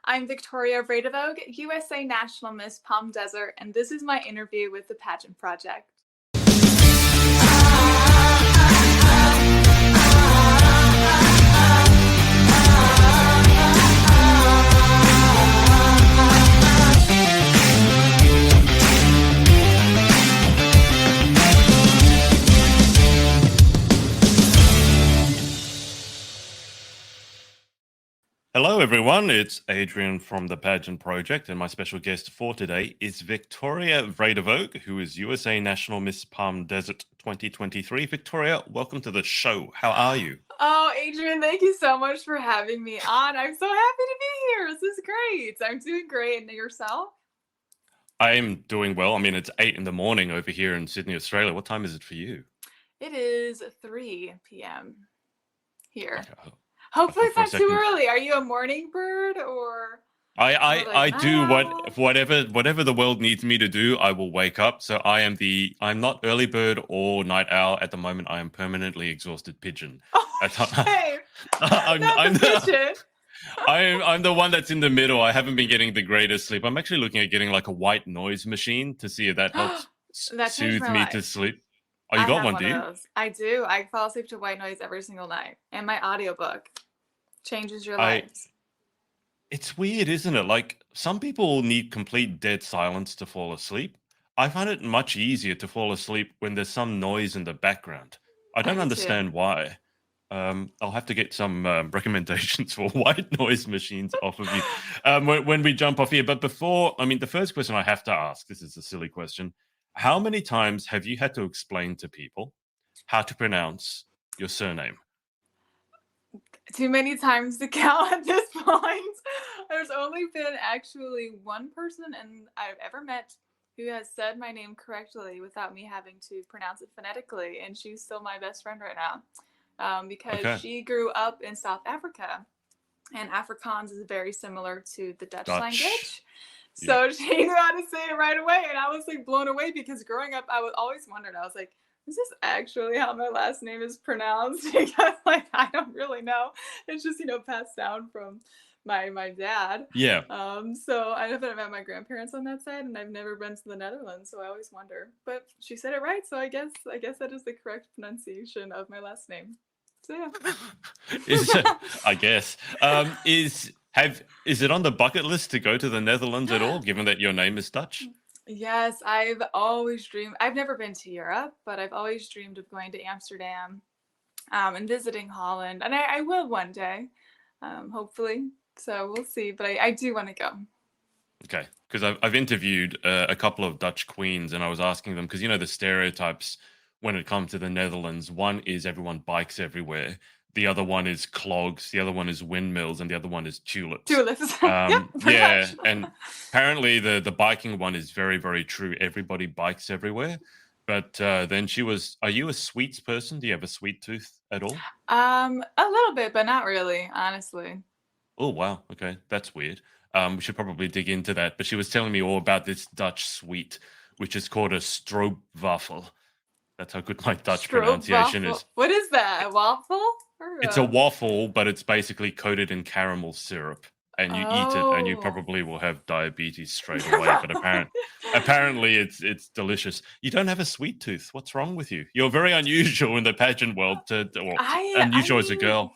I'm Victoria Vredevoogd, USA National Miss Palm Desert, and this is my interview with the Pageant Project. Hello, everyone. It's Adrian from the Pageant Project, and my special guest for today is Victoria Vredevoogd, who is USA National Miss Palm Desert 2023. Victoria, welcome to the show. How are you? Oh, Adrian, thank you so much for having me on. I'm so happy to be here. This is great. I'm doing great. And yourself? I am doing well. I mean, it's 8 in the morning over here in Sydney, Australia. What time is it for you? It is 3 p.m. here. Okay. Hopefully it's For a not too second, early. Are you a morning bird or I an do owl? whatever the world needs me to do. I will wake up. So I'm not early bird or night owl at the moment. I am permanently exhausted pigeon. Okay, I'm not the pigeon. I'm the one that's in the middle. I haven't been getting the greatest sleep. I'm actually looking at getting like a white noise machine to see if that helps That changed soothe my me to life. sleep. Oh, you I got have one, one do of you? those. I do. I fall asleep to white noise every single night. And my audiobook changes your I lives. It's weird, isn't it? Like some people need complete dead silence to fall asleep. I find it much easier to fall asleep when there's some noise in the background. I I don't do too. understand why. I'll have to get some recommendations for white noise machines off of you when we jump off here. But before, I mean, the first question I have to ask, this is a silly question. How many times have you had to explain to people how to pronounce your surname? Too many times to count at this point. There's only been actually one person and I've ever met who has said my name correctly without me having to pronounce it phonetically, and she's still my best friend right now because Okay, she grew up in South Africa, and Afrikaans is very similar to the Dutch Dutch. language. Yeah. So she knew how to say it right away, and I was like blown away because growing up, I was always wondered. I was like, "Is this actually how my last name is pronounced?" Because like I don't really know. It's just passed down from my dad. Yeah. So I haven't met my grandparents on that side, and I've never been to the Netherlands, so I always wonder. But she said it right, so I guess that is the correct pronunciation of my last name. So is yeah. I guess is it on the bucket list to go to the Netherlands at all, given that your name is Dutch? Yes, I've always dreamed. I've never been to Europe, but I've always dreamed of going to Amsterdam and visiting Holland, and I will one day, hopefully. So we'll see, but I do want to go. Okay, because I've interviewed a couple of Dutch queens, and I was asking them because the stereotypes when it comes to the Netherlands. One is everyone bikes everywhere. The other one is clogs. The other one is windmills, and the other one is tulips. Tulips. Yep, pretty Yeah, much. and apparently the biking one is very, very true. Everybody bikes everywhere. But then she was, are you a sweets person? Do you have a sweet tooth at all? A little bit, but not really, honestly. Oh, wow. Okay, that's weird. We should probably dig into that. But she was telling me all about this Dutch sweet, which is called a stroopwafel. That's how good my Dutch pronunciation Stroopwafel. is. What is that? A waffle? Or It's a waffle, but it's basically coated in caramel syrup, and you eat it, and you Oh. probably will have diabetes straight away. But apparently, it's delicious. You don't have a sweet tooth. What's wrong with you? You're very unusual in the pageant world, or I unusual as a mean, girl.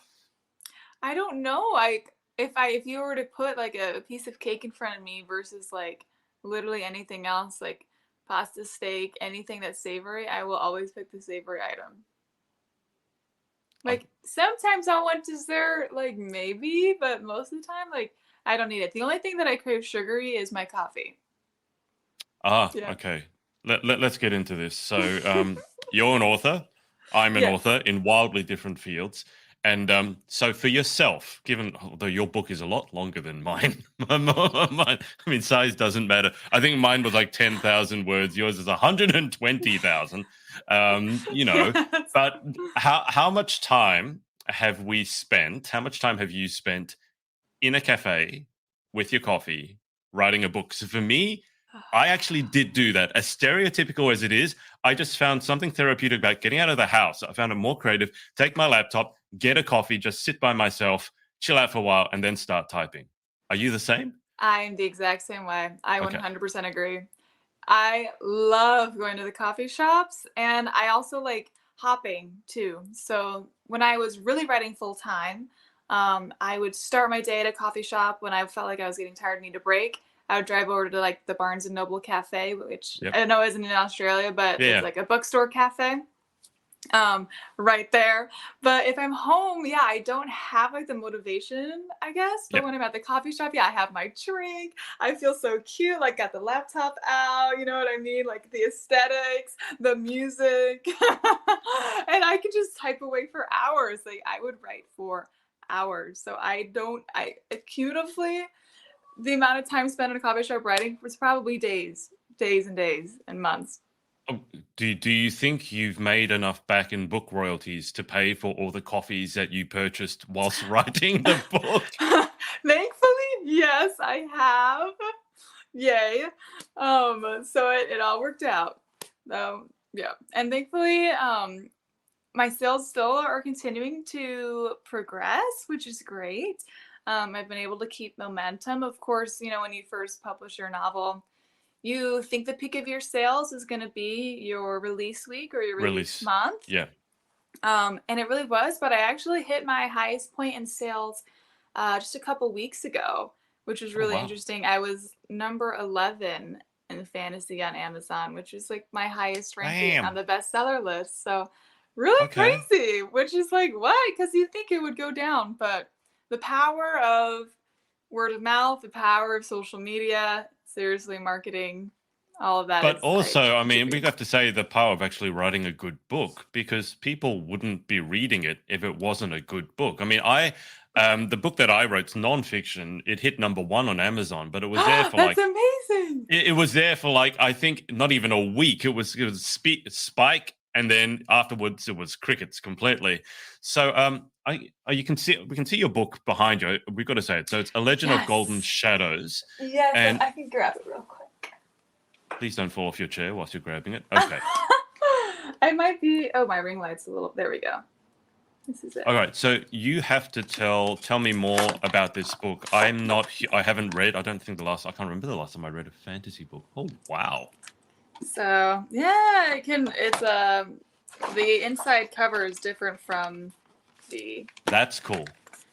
I don't know. Like if you were to put like a piece of cake in front of me versus like literally anything else, like pasta, steak, anything that's savory, I will always pick the savory item. I, Like sometimes I'll want dessert, like maybe, but most of the time, like I don't need it. The only thing that I crave sugary is my coffee. Yeah. okay. Let's get into this. So, you're an author. I'm an Yeah. author in wildly different fields. And so, for yourself, given although your book is a lot longer than mine, I mean, size doesn't matter. I think mine was like 10,000 words. Yours is 120,000. You know, Yes. but how much time have we spent? How much time have you spent in a cafe with your coffee writing a book? So for me, I actually did do that. As stereotypical as it is, I just found something therapeutic about getting out of the house. I found it more creative. Take my laptop, get a coffee, just sit by myself, chill out for a while, and then start typing. Are you the same? I'm the exact same way. I Okay. 100% agree. I love going to the coffee shops, and I also like hopping too. So when I was really writing full time, I would start my day at a coffee shop. When I felt like I was getting tired and need a break, I would drive over to like the Barnes and Noble Cafe, which Yep. I know isn't in Australia, but Yeah. it's like a bookstore cafe right there. But if I'm home, yeah, I don't have like the motivation, I guess. But Yep. when I'm at the coffee shop, yeah, I have my drink. I feel so cute, like got the laptop out, you know what I mean? Like the aesthetics, the music. And I could just type away for hours. Like I would write for hours. So I cumulatively, the amount of time spent in a coffee shop writing was probably days and days and months. Oh, do you think you've made enough back in book royalties to pay for all the coffees that you purchased whilst writing the book? Thankfully, yes, I have. Yay. So it all worked out. Yeah. And thankfully, my sales still are continuing to progress, which is great. I've been able to keep momentum. Of course, you know, when you first publish your novel, you think the peak of your sales is going to be your release week or your release Release. month. Yeah. And it really was, but I actually hit my highest point in sales just a couple weeks ago, which was Oh really wow. interesting. I was number 11 in fantasy on Amazon, which is like my highest ranking on Damn. the bestseller list. So really Okay. crazy, which is like, what? Because you think it would go down, but the power of word of mouth, the power of social media, seriously, marketing, all of that, But it's I also, I mean, we attribute. have to say the power of actually writing a good book because people wouldn't be reading it if it wasn't a good book. I mean, the book that I wrote's nonfiction. It hit number one on Amazon, but it was there for That's like amazing. it was there for like I think not even a week. It was spike, and then afterwards it was crickets completely. So you can see we can see your book behind you. We've got to say it. So it's A Legend of Golden Yes. Shadows, Yes, and I can grab it real quick. please don't fall off your chair whilst you're grabbing it. Okay. I might be. Oh, my ring light's a little. There we go. This is it. All right, so you have to tell me more about this book. I haven't read. I don't think I can't remember the last time I read a fantasy book. Oh wow, So yeah, it can. It's the inside cover is different from the that's cool.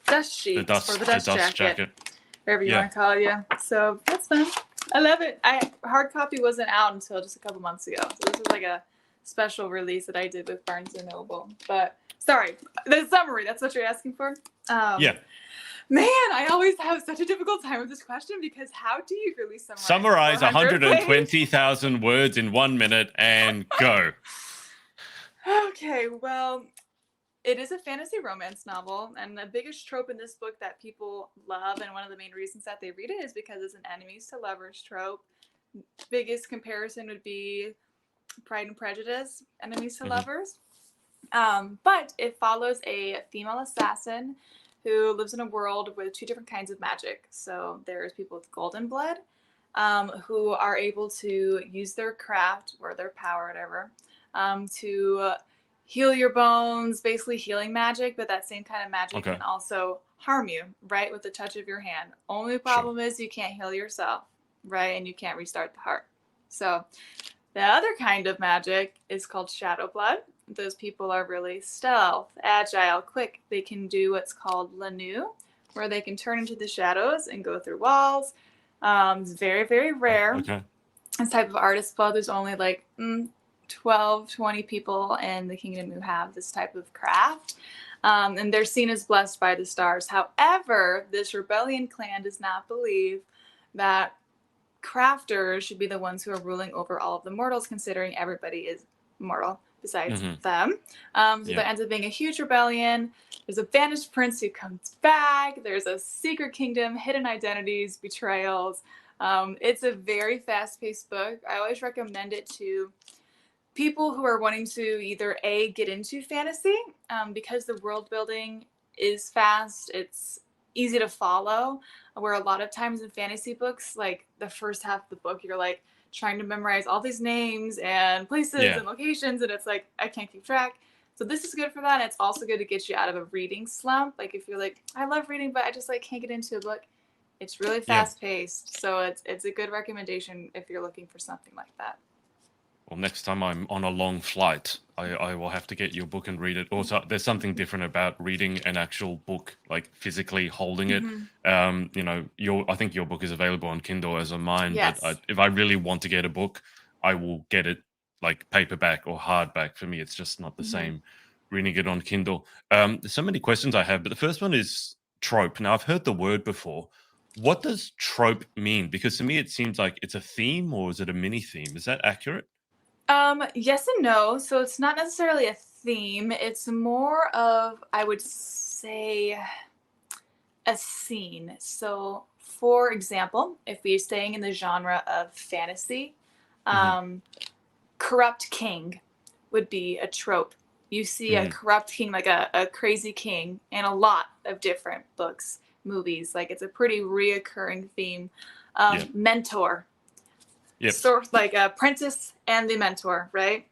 dust sheet or the dust jacket, Jacket. whatever you Yeah. want to call it. Yeah. So that's fun. I love it. Hard copy wasn't out until just a couple months ago. So this was like a special release that I did with Barnes and Noble. But sorry, the summary. That's what you're asking for. Yeah. Man, I always have such a difficult time with this question because how do you really Summarize 400 pages? 120,000 words in 1 minute and go. Okay, well, it is a fantasy romance novel, and the biggest trope in this book that people love, and one of the main reasons that they read it is because it's an enemies to lovers trope. Biggest comparison would be Pride and Prejudice, enemies to Mhm. lovers. But it follows a female assassin who lives in a world with two different kinds of magic. So there's people with golden blood who are able to use their craft or their power, whatever, to heal your bones, basically healing magic, but that same kind of magic Okay. can also harm you, right, with the touch of your hand. Only Sure. problem is you can't heal yourself, right, and you can't restart the heart. So the other kind of magic is called shadow blood. Those people are really stealth, agile, quick. They can do what's called laude, where they can turn into the shadows and go through walls. It's very, very rare. Okay. This type of artist blood, there's only like 12, 20 people in the kingdom who have this type of craft. And they're seen as blessed by the stars. However, this rebellion clan does not believe that crafters should be the ones who are ruling over all of the mortals, considering everybody is mortal besides Mhm. them. So Yeah. there ends up being a huge rebellion. There's a banished prince who comes back. There's a secret kingdom, hidden identities, betrayals. It's a very fast-paced book. I always recommend it to people who are wanting to either get into fantasy because the world building is fast. It's easy to follow. Where a lot of times in fantasy books, like the first half of the book, you're like trying to memorize all these names and places Yeah. and locations, and it's like I can't keep track. So this is good for that. And it's also good to get you out of a reading slump. Like if you're like, I love reading, but I just like can't get into a book. It's really Yeah. fast paced, so it's a good recommendation if you're looking for something like that. Well, next time I'm on a long flight, I will have to get your book and read it. Also, there's something different about reading an actual book, like physically holding it. Mm-hmm. I think your book is available on Kindle as are mine, but Yes. if I really want to get a book, I will get it like paperback or hardback. For me, it's just not the Mm-hmm. same reading it on Kindle. There's so many questions I have, but the first one is trope. Now, I've heard the word before. What does trope mean? Because to me, it seems like it's a theme, or is it a mini theme? Is that accurate? Yes and no. So it's not necessarily a theme. It's more of, I would say, a scene. So, for example, if we're staying in the genre of fantasy, Hmm. um, corrupt king would be a trope. You see a Hmm. corrupt king, like a crazy king, in a lot of different books, movies. Like it's a pretty reoccurring theme. Yeah. Mentor, Yep. sort of like apprentice and the mentor, right?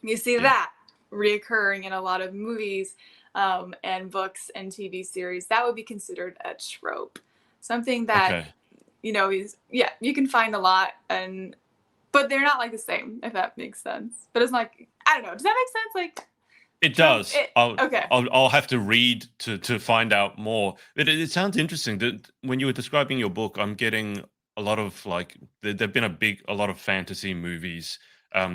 You see Yeah. that reoccurring in a lot of movies and books and TV series. That would be considered a trope. Something that, Okay. is, yeah, you can find a lot, but they're not like the same, if that makes sense. But it's like, I don't know. Does that make sense? Like, It trope, does. okay. I'll have to read to find out more. It sounds interesting that when you were describing your book, I'm getting a lot of like there've been a lot of fantasy movies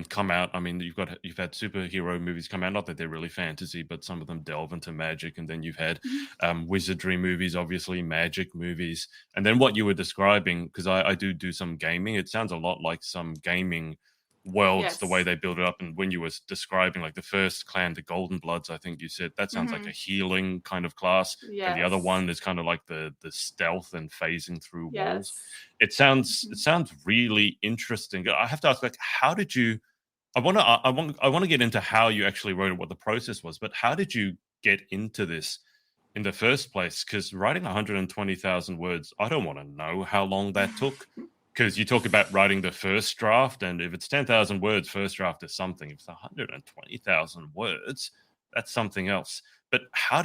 come out. I mean, you've had superhero movies come out. Not that they're really fantasy, but some of them delve into magic. And then you've had Mhm. wizardry movies, obviously magic movies. And then what you were describing, because I do some gaming. It sounds a lot like some gaming worlds, the way Yes. they build it up. And when you was describing like the first clan, the Golden Bloods, I think you said that sounds like Hmm. a healing kind of class, and the other Yes. one is kind of like the stealth and phasing through walls. Yes. It Hmm. sounds really interesting. I have to ask, like, how did you? I want to get into how you actually wrote it, what the process was, but how did you get into this in the first place? Because writing 120,000 words, I don't want to know how long that took. Because you talk about writing the first draft, and if it's 10,000 words, first draft is something. If it's 120,000 words, that's something else. But how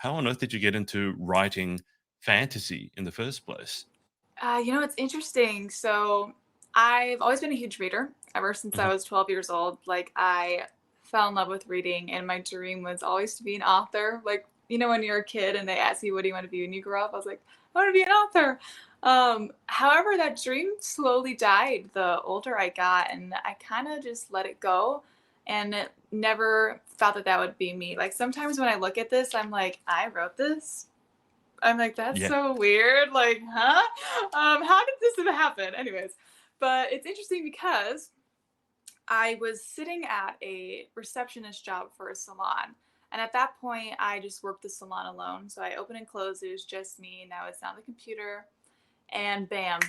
on earth did you get into writing fantasy in the first place? It's interesting. So I've always been a huge reader ever since I Hmm. was 12 years old. Like I fell in love with reading, and my dream was always to be an author. Like, when you're a kid and they ask you, what do you want to be when you grow up? I was like, I want to be an author. However, that dream slowly died the older I got, and I kind of just let it go and never thought that that would be me. Like sometimes when I look at this, I'm like, I wrote this. I'm like, that's Yeah. so weird. Like, huh? How did this happen? Anyways, but it's interesting because I was sitting at a receptionist job for a salon. And at that point, I just worked the salon alone. So I opened and closed. It was just me. And I was on the computer. And bam,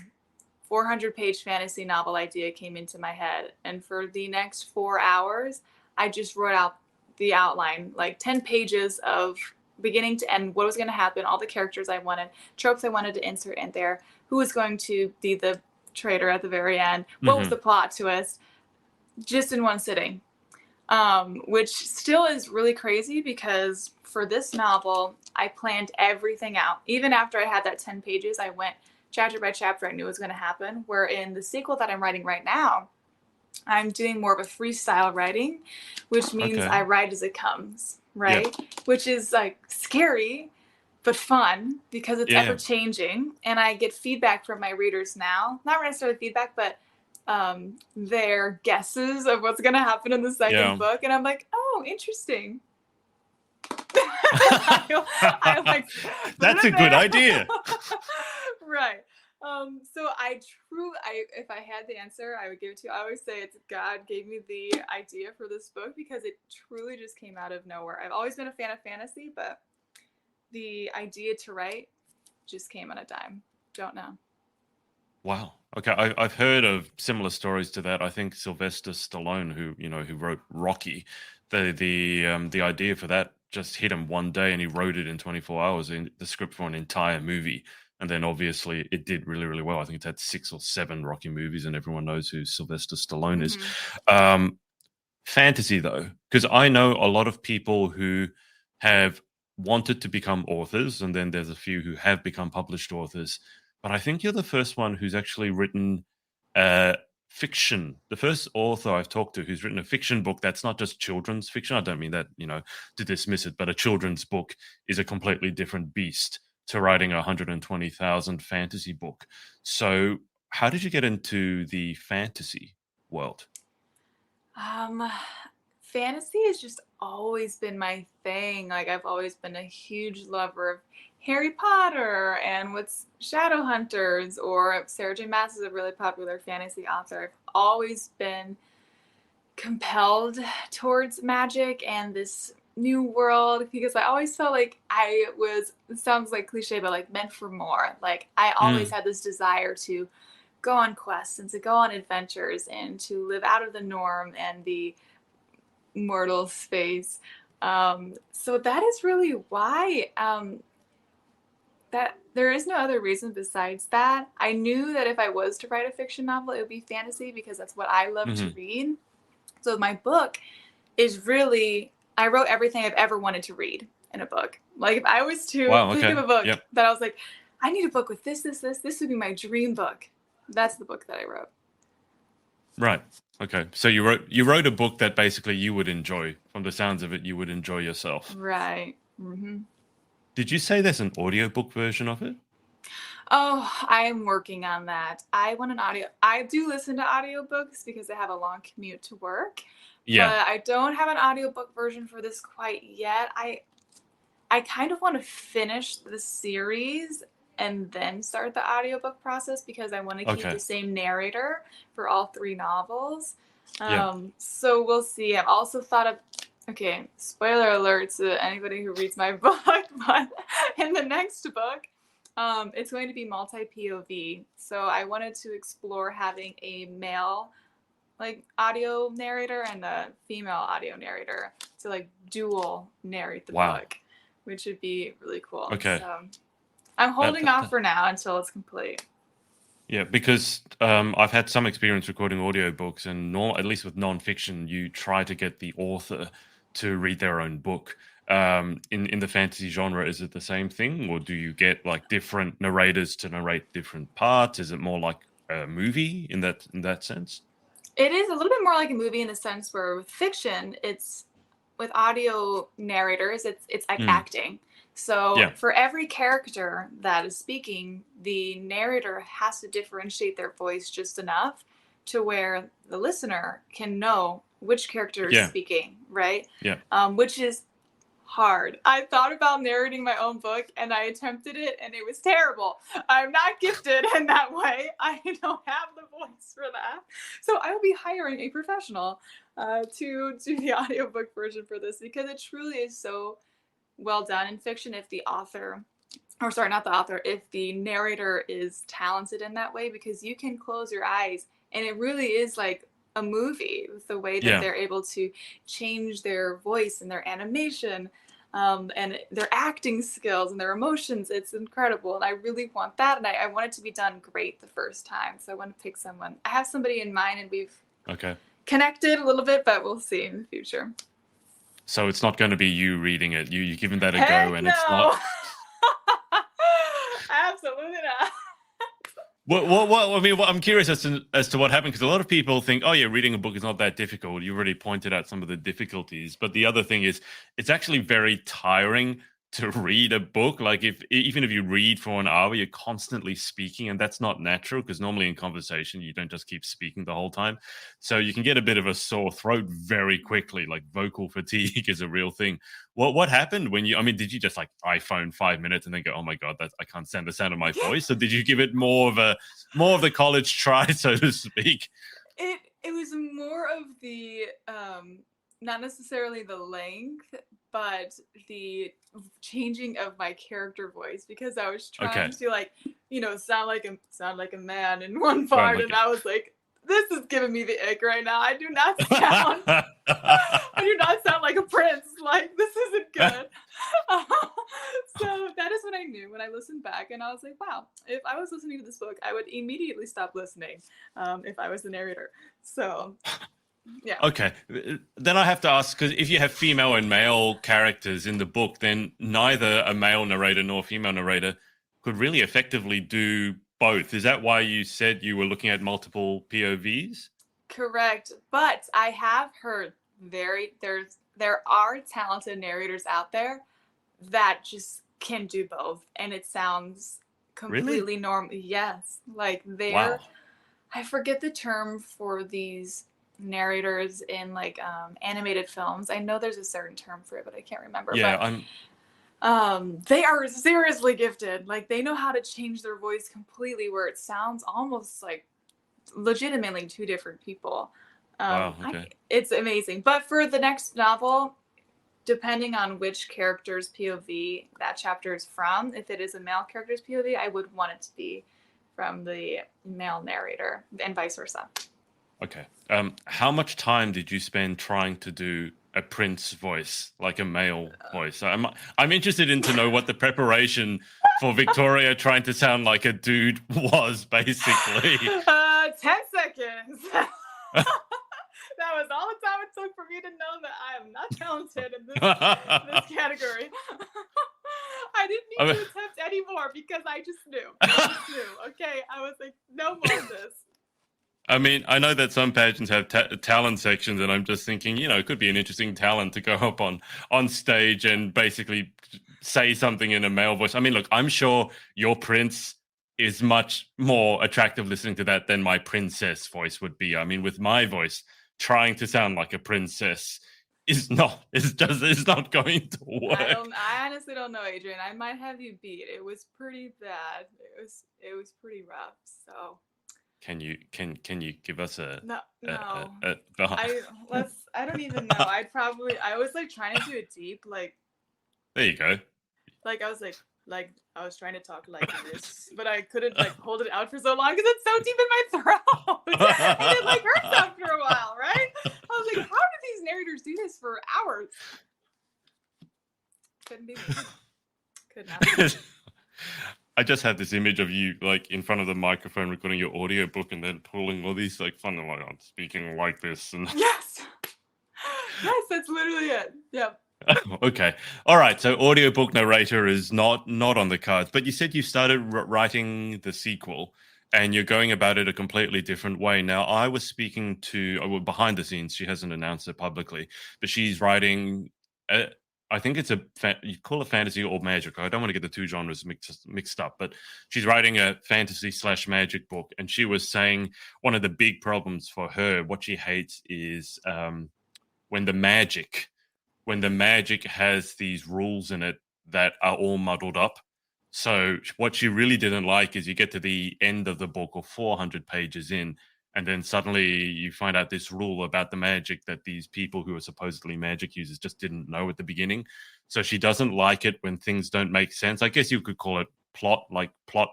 400-page fantasy novel idea came into my head. And for the next 4 hours, I just wrote out the outline, like 10 pages of beginning to end, what was going to happen, all the characters I wanted, tropes I wanted to insert in there, who was going to be the traitor at the very end, what was Hmm. the plot twist, just in one sitting. Which still is really crazy because for this novel, I planned everything out. Even after I had that 10 pages, I went chapter by chapter. I knew it was going to happen. Where in the sequel that I'm writing right now, I'm doing more of a freestyle writing, which means Okay. I write as it comes, Yeah. right? Which is like scary, but fun because it's ever Yeah. changing. And I get feedback from my readers now. Not necessarily feedback, but their guesses of what's going to happen in the second Yeah. book. And I'm like, oh, interesting. I like put it That's a in good there. idea. Right. So if I had the answer, I would give it to you. I always say it's God gave me the idea for this book because it truly just came out of nowhere. I've always been a fan of fantasy, but the idea to write just came on a dime. Don't know. Wow. Okay, I've heard of similar stories to that. I think Sylvester Stallone, who wrote Rocky, the idea for that just hit him one day, and he wrote it in 24 hours in the script for an entire movie. And then obviously it did really, really well. I think it's had 6 or 7 Rocky movies, and everyone knows who Sylvester Stallone is. Mm-hmm. Um, Fantasy though, because I know a lot of people who have wanted to become authors, and then there's a few who have become published authors. but I think you're the first one who's actually written fiction. The first author I've talked to who's written a fiction book that's not just children's fiction. I don't mean that, to dismiss it, but a children's book is a completely different beast to writing a 120,000 fantasy book. So, how did you get into the fantasy world? Um, Fantasy has just always been my thing. Like I've always been a huge lover of Harry Potter and what's Shadowhunters, or Sarah J. Maas is a really popular fantasy author. I've always been compelled towards magic and this new world because I always felt like I was, it sounds like cliche, but like meant for more. Like I always Mm, had this desire to go on quests and to go on adventures and to live out of the norm and the mortal space. So that is really why, that there is no other reason besides that. I knew that if I was to write a fiction novel, it would be fantasy because that's what I love to hmm. read. So my book is really, I wrote everything I've ever wanted to read in a book. Like if I was to Wow. think of Okay. a book Yep. that I was like, I need a book with this would be my dream book. That's the book that I wrote. Right. Okay. So you wrote a book that basically you would enjoy. From the sounds of it, you would enjoy yourself. Right. Mm-hmm. Did you say there's an audiobook version of it? Oh, I am working on that. I want an audio. I do listen to audiobooks because I have a long commute to work, Yeah. but I don't have an audiobook version for this quite yet. I kind of want to finish the series and then start the audiobook process because I want to keep Okay. the same narrator for all three novels. Yeah. So we'll see. I've also thought of, okay, spoiler alert to anybody who reads my book, but in the next book, it's going to be multi POV. So I wanted to explore having a male like audio narrator and a female audio narrator to like dual narrate the Wow. book, which would be really cool. Okay. So I'm That, holding that, off that- for now until it's complete. yeah, because I've had some experience recording audiobooks, and at least with nonfiction, you try to get the author to read their own book. In the fantasy genre, is it the same thing, or do you get like different narrators to narrate different parts? Is it more like a movie in that sense? It is a little bit more like a movie in the sense where with fiction, it's with audio narrators, it's like Mm, acting. So yeah. for every character that is speaking, the narrator has to differentiate their voice just enough to where the listener can know which character is Yeah. speaking, right? Yeah. Which is hard. I thought about narrating my own book and I attempted it and it was terrible. I'm not gifted in that way. I don't have the voice for that. So I will be hiring a professional to do the audiobook version for this because it truly is so well done in fiction if the author, or sorry, not the author, if the narrator is talented in that way because you can close your eyes and it really is like a movie with the way that Yeah. they're able to change their voice and their animation, and their acting skills and their emotions. It's incredible. And I really want that. And I want it to be done great the first time. So I want to pick someone. I have somebody in mind and we've Okay. connected a little bit, but we'll see in the future. So it's not going to be you reading it. You're giving that a go, Heck and it's no! not. Absolutely not. I mean, I'm curious as to what happened, because a lot of people think, oh yeah, reading a book is not that difficult. You already pointed out some of the difficulties, but the other thing is, it's actually very tiring to read a book. Like even if you read for an hour, you're constantly speaking, and that's not natural because normally in conversation you don't just keep speaking the whole time. So you can get a bit of a sore throat very quickly. Like vocal fatigue is a real thing. What happened when you? I mean, did you just like iPhone 5 minutes and then go, oh my god, I can't stand the sound of my Yeah. voice? Or did you give it more of the college try, so to speak? It was more of the not necessarily the length, but the changing of my character voice because I was Okay. trying to like, sound like a man in one Right. part, and I was like, this is giving me the ick right now. I do not sound I do not sound like a prince. Like this isn't good. So that is what I knew when I listened back, and I was like, wow, if I was listening to this book, I would immediately stop listening if I was the narrator. So yeah. Okay, then I have to ask, because if you have female and male characters in the book, then neither a male narrator nor female narrator could really effectively do both. Is that why you said you were looking at multiple POVs? Correct. But I have heard there are talented narrators out there that just can do both, and it sounds Really? completely normal. Yes, like Wow. I forget the term for these narrators in like animated films. I know there's a certain term for it, but I can't remember. Yeah, But I'm they are seriously gifted. Like they know how to change their voice completely where it sounds almost like legitimately two different people. wow, okay. It's amazing. But for the next novel, depending on which character's POV that chapter is from, if it is a male character's POV, I would want it to be from the male narrator and vice versa. Okay. How much time did you spend trying to do a prince voice, like a male voice? I'm interested in to know what the preparation for Victoria trying to sound like a dude was, basically. 10 seconds. That was all the time it took for me to know that I am not talented in this category. I didn't need to attempt anymore because I just knew. Okay, I was like, no more of this. I mean, I know that some pageants have talent sections, and I'm just thinking, it could be an interesting talent to go up on stage and basically say something in a male voice. I mean, look, I'm sure your prince is much more attractive listening to that than my princess voice would be. I mean, with my voice, trying to sound like a princess is not going to work. I honestly don't know, Adrian. I might have you beat. It was pretty bad. It was pretty rough. So can you give us a no? I don't even know. I was like trying to do it deep, like there you go. Like I was like I was trying to talk like this, but I couldn't like hold it out for so long because it's so deep in my throat. And it like hurts after a while, right? I was like, how do these narrators do this for hours? Couldn't be me. Could not be me. I just had this image of you like in front of the microphone recording your audiobook and then pulling all these like fun like I'm speaking like this and yes, that's literally it. Yep. Okay. All right. So audiobook narrator is not on the cards, but you said you started writing the sequel and you're going about it a completely different way. Now, I was speaking to behind the scenes. She hasn't announced it publicly, but she's writing. I think it's you call it fantasy or magic. I don't want to get the two genres mixed up, but she's writing a fantasy/magic book, and she was saying one of the big problems for her, what she hates is when the magic has these rules in it that are all muddled up. So what she really didn't like is you get to the end of the book or 400 pages in, and then suddenly you find out this rule about the magic that these people who are supposedly magic users just didn't know at the beginning. So she doesn't like it when things don't make sense. I guess you could call it plot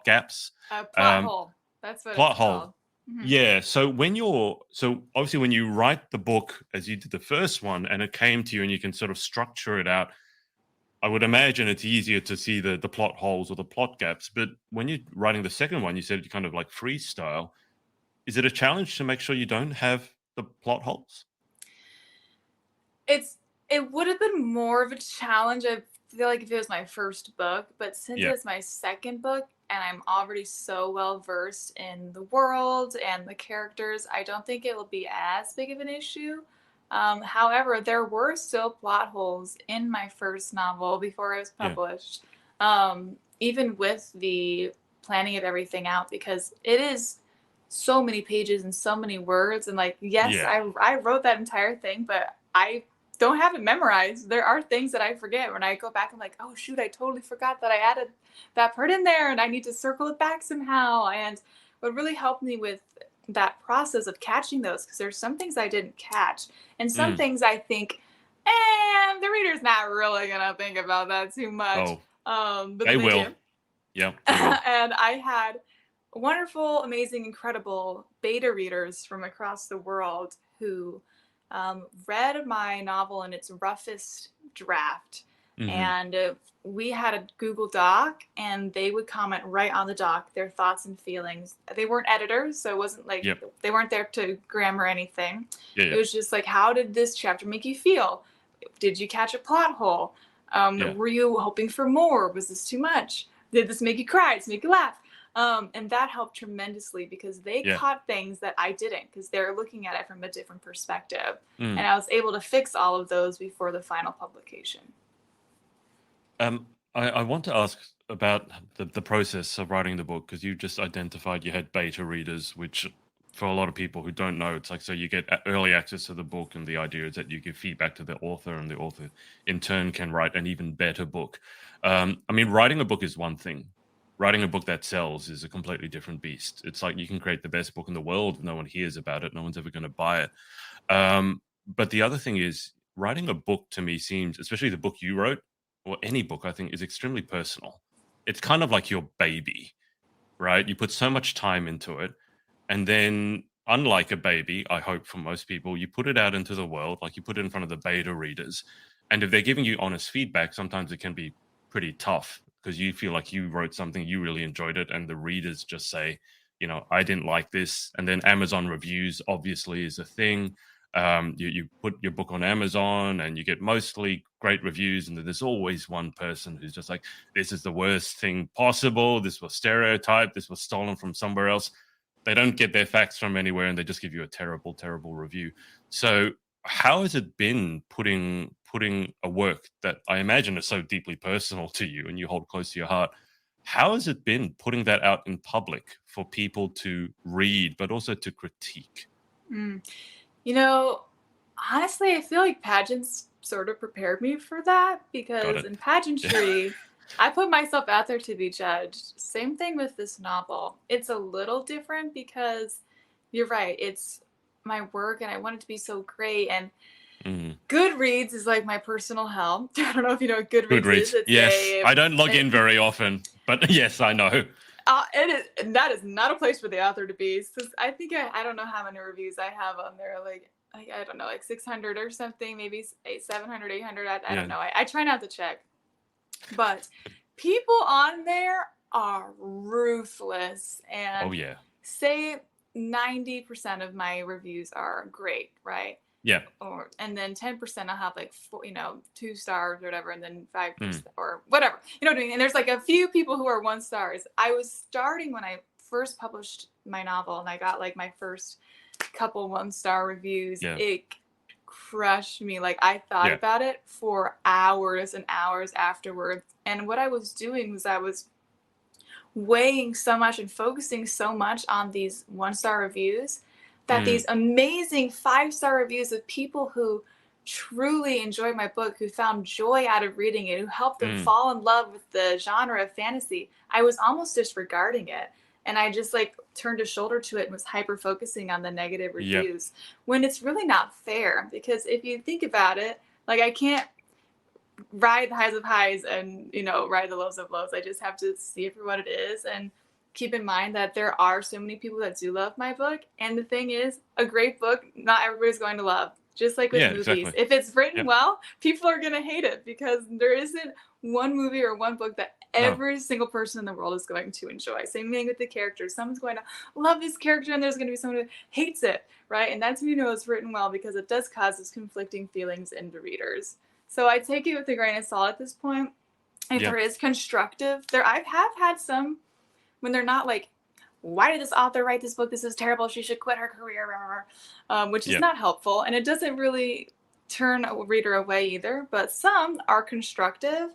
gaps. Plot hole. That's what plot it's hole. called. Mm-hmm. Yeah. So obviously when you write the book as you did the first one and it came to you and you can sort of structure it out, I would imagine it's easier to see the plot holes or the plot gaps. But when you're writing the second one, you said you kind of like freestyle. Is it a challenge to make sure you don't have the plot holes? It would have been more of a challenge, I feel like, if it was my first book, but since it's my second book and I'm already so well versed in the world and the characters, I don't think it will be as big of an issue. However, there were still plot holes in my first novel before it was published, even with the planning of everything out, because it is so many pages and so many words. And like, yes, I wrote that entire thing, but I don't have it memorized. There are things that I forget when I go back. I'm like, oh shoot, I totally forgot that I added that part in there and I need to circle it back somehow. And what really helped me with that process of catching those, because there's some things I didn't catch and some things I think, the reader's not really gonna think about that too much. But they will. Yeah. And I had wonderful, amazing, incredible beta readers from across the world who read my novel in its roughest draft. And we had a Google Doc and they would comment right on the doc their thoughts and feelings. They weren't editors, so it wasn't like they weren't there to grammar anything. It was just like, how did this chapter make you feel? Did you catch a plot hole? Were you hoping for more? Was this too much? Did this make you cry? Did this make you laugh? And that helped tremendously because they Yeah. caught things that I didn't because they're looking at it from a different perspective. Mm. And I was able to fix all of those before the final publication. I want to ask about the process of writing the book because you just identified you had beta readers, which for a lot of people who don't know, it's like so you get early access to the book, and the idea is that you give feedback to the author, and the author in turn can write an even better book. I mean, writing a book is one thing. Writing a book that sells is a completely different beast. It's like you can create the best book in the world, no one hears about it, no one's ever going to buy it. But the other thing is, writing a book to me seems, especially the book you wrote, or any book, I think, is extremely personal. It's kind of like your baby, right? You put so much time into it. And then, unlike a baby, I hope for most people, you put it out into the world, like you put it in front of the beta readers. And if they're giving you honest feedback, sometimes it can be pretty tough because you feel like you wrote something, you really enjoyed it, and the readers just say, I didn't like this. And then Amazon reviews obviously is a thing. You put your book on Amazon and you get mostly great reviews, and then there's always one person who's just like, this is the worst thing possible, this was stereotyped, this was stolen from somewhere else. They don't get their facts from anywhere, and they just give you a terrible, terrible review. So how has it been putting a work that I imagine is so deeply personal to you and you hold close to your heart? How has it been putting that out in public for people to read, but also to critique? Mm. You know, honestly, I feel like pageants sort of prepared me for that Got because it. in Yeah. pageantry, I put myself out there to be judged. Same thing with this novel. It's a little different because you're right, it's my work and I want it to be so great. And Mm. Goodreads is like my personal hell. I don't know if you know what Goodreads is. Goodreads. Yes. I don't log It, in very often, but yes, I know. it is, and that is not a place for the author to be. So I think I don't know how many reviews I have on there. Like I don't know, like 600 or something, maybe 700, 800. I don't Yeah. know. I try not to check. But people on there are ruthless Oh, and yeah. say 90% of my reviews are great, right? Yeah. And then 10% I'll have like 2 stars or whatever, and then Mm. 5% or whatever. You know what I mean? And there's like a few people who are 1 stars. I was starting when I first published my novel, and I got like my first couple 1 star reviews. Yeah. It crushed me. Like I thought Yeah. about it for hours and hours afterwards. And what I was doing was I was weighing so much and focusing so much on these 1 star reviews that Mm. these amazing 5 star reviews of people who truly enjoyed my book, who found joy out of reading it, who helped them Mm. fall in love with the genre of fantasy, I was almost disregarding it. And I just like turned a shoulder to it and was hyper focusing on the negative Yep. reviews when it's really not fair. Because if you think about it, like I can't ride the highs of highs and ride the lows of lows. I just have to see it for what it is and keep in mind that there are so many people that do love my book. And the thing is, a great book not everybody's going to love. Just like with Yeah, movies, exactly. if it's written Yep. well, people are going to hate it because there isn't one movie or one book that No. every single person in the world is going to enjoy. Same thing with the characters. Someone's going to love this character and there's going to be someone who hates it, right? And that's when you know it's written well because it does cause those conflicting feelings in the readers. So I take it with a grain of salt at this point. If Yeah. there is constructive, I have had some when they're not like, why did this author write this book? This is terrible. She should quit her career, which is Yeah. not helpful. And it doesn't really turn a reader away either. But some are constructive.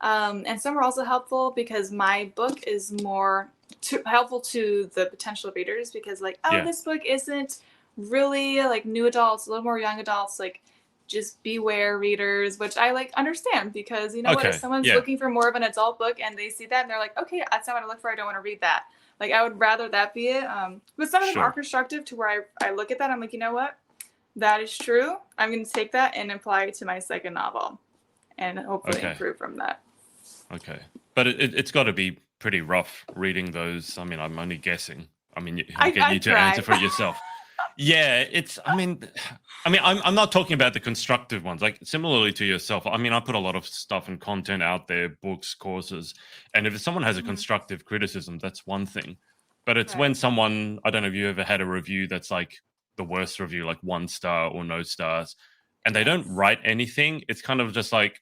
And some are also helpful because my book is more helpful to the potential readers because like, oh, Yeah. this book isn't really like new adults, a little more young adults, like just beware readers, which I like understand because you know what, if Okay. someone's Yeah. looking for more of an adult book and they see that and they're like, okay, that's not what I look for, I don't want to read that. Like I would rather that be it. But some of them are Sure. constructive to where I look at that, I'm like, you know what, that is true, I'm going to take that and apply it to my second novel and hopefully Okay. improve from that. Okay. But it's got to be pretty rough reading those. I mean, I'm only guessing. I mean, I'll get you to try. answer for it yourself. Yeah, it's. I'm not talking about the constructive ones. Like similarly to yourself. I mean, I put a lot of stuff and content out there, books, courses, and if someone has a constructive criticism, that's one thing. But it's when Right. someone, I don't know if you ever had a review that's like the worst review, like 1 star or no stars, and they don't Yes. write anything. It's kind of just like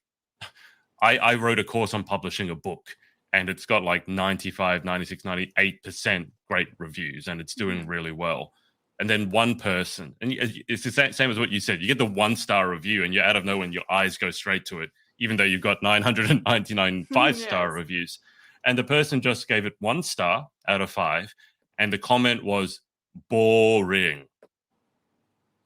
I wrote a course on publishing a book. and it's got like 95, 96, 98% great reviews, and it's doing Mhm. really well. And then one person, and it's the same as what you said, you get the 1-star review and you're out of nowhere and your eyes go straight to it, even though you've got 999 5-star Yes. reviews. And the person just gave it 1 star out of 5, and the comment was boring.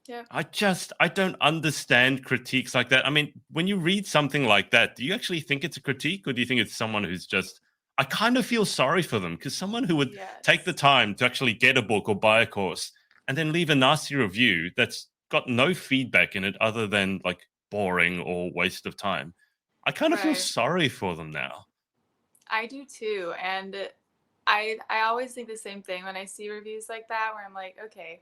Yeah. I don't understand critiques like that. I mean, when you read something like that, do you actually think it's a critique, or do you think it's someone who's just, I kind of feel sorry for them, because someone who would take the Yes. time to actually get a book or buy a course and then leave a nasty review that's got no feedback in it other than like boring or waste of time. I kind of feel Right. sorry for them now. I do too. And I always think the same thing when I see reviews like that where I'm like, okay,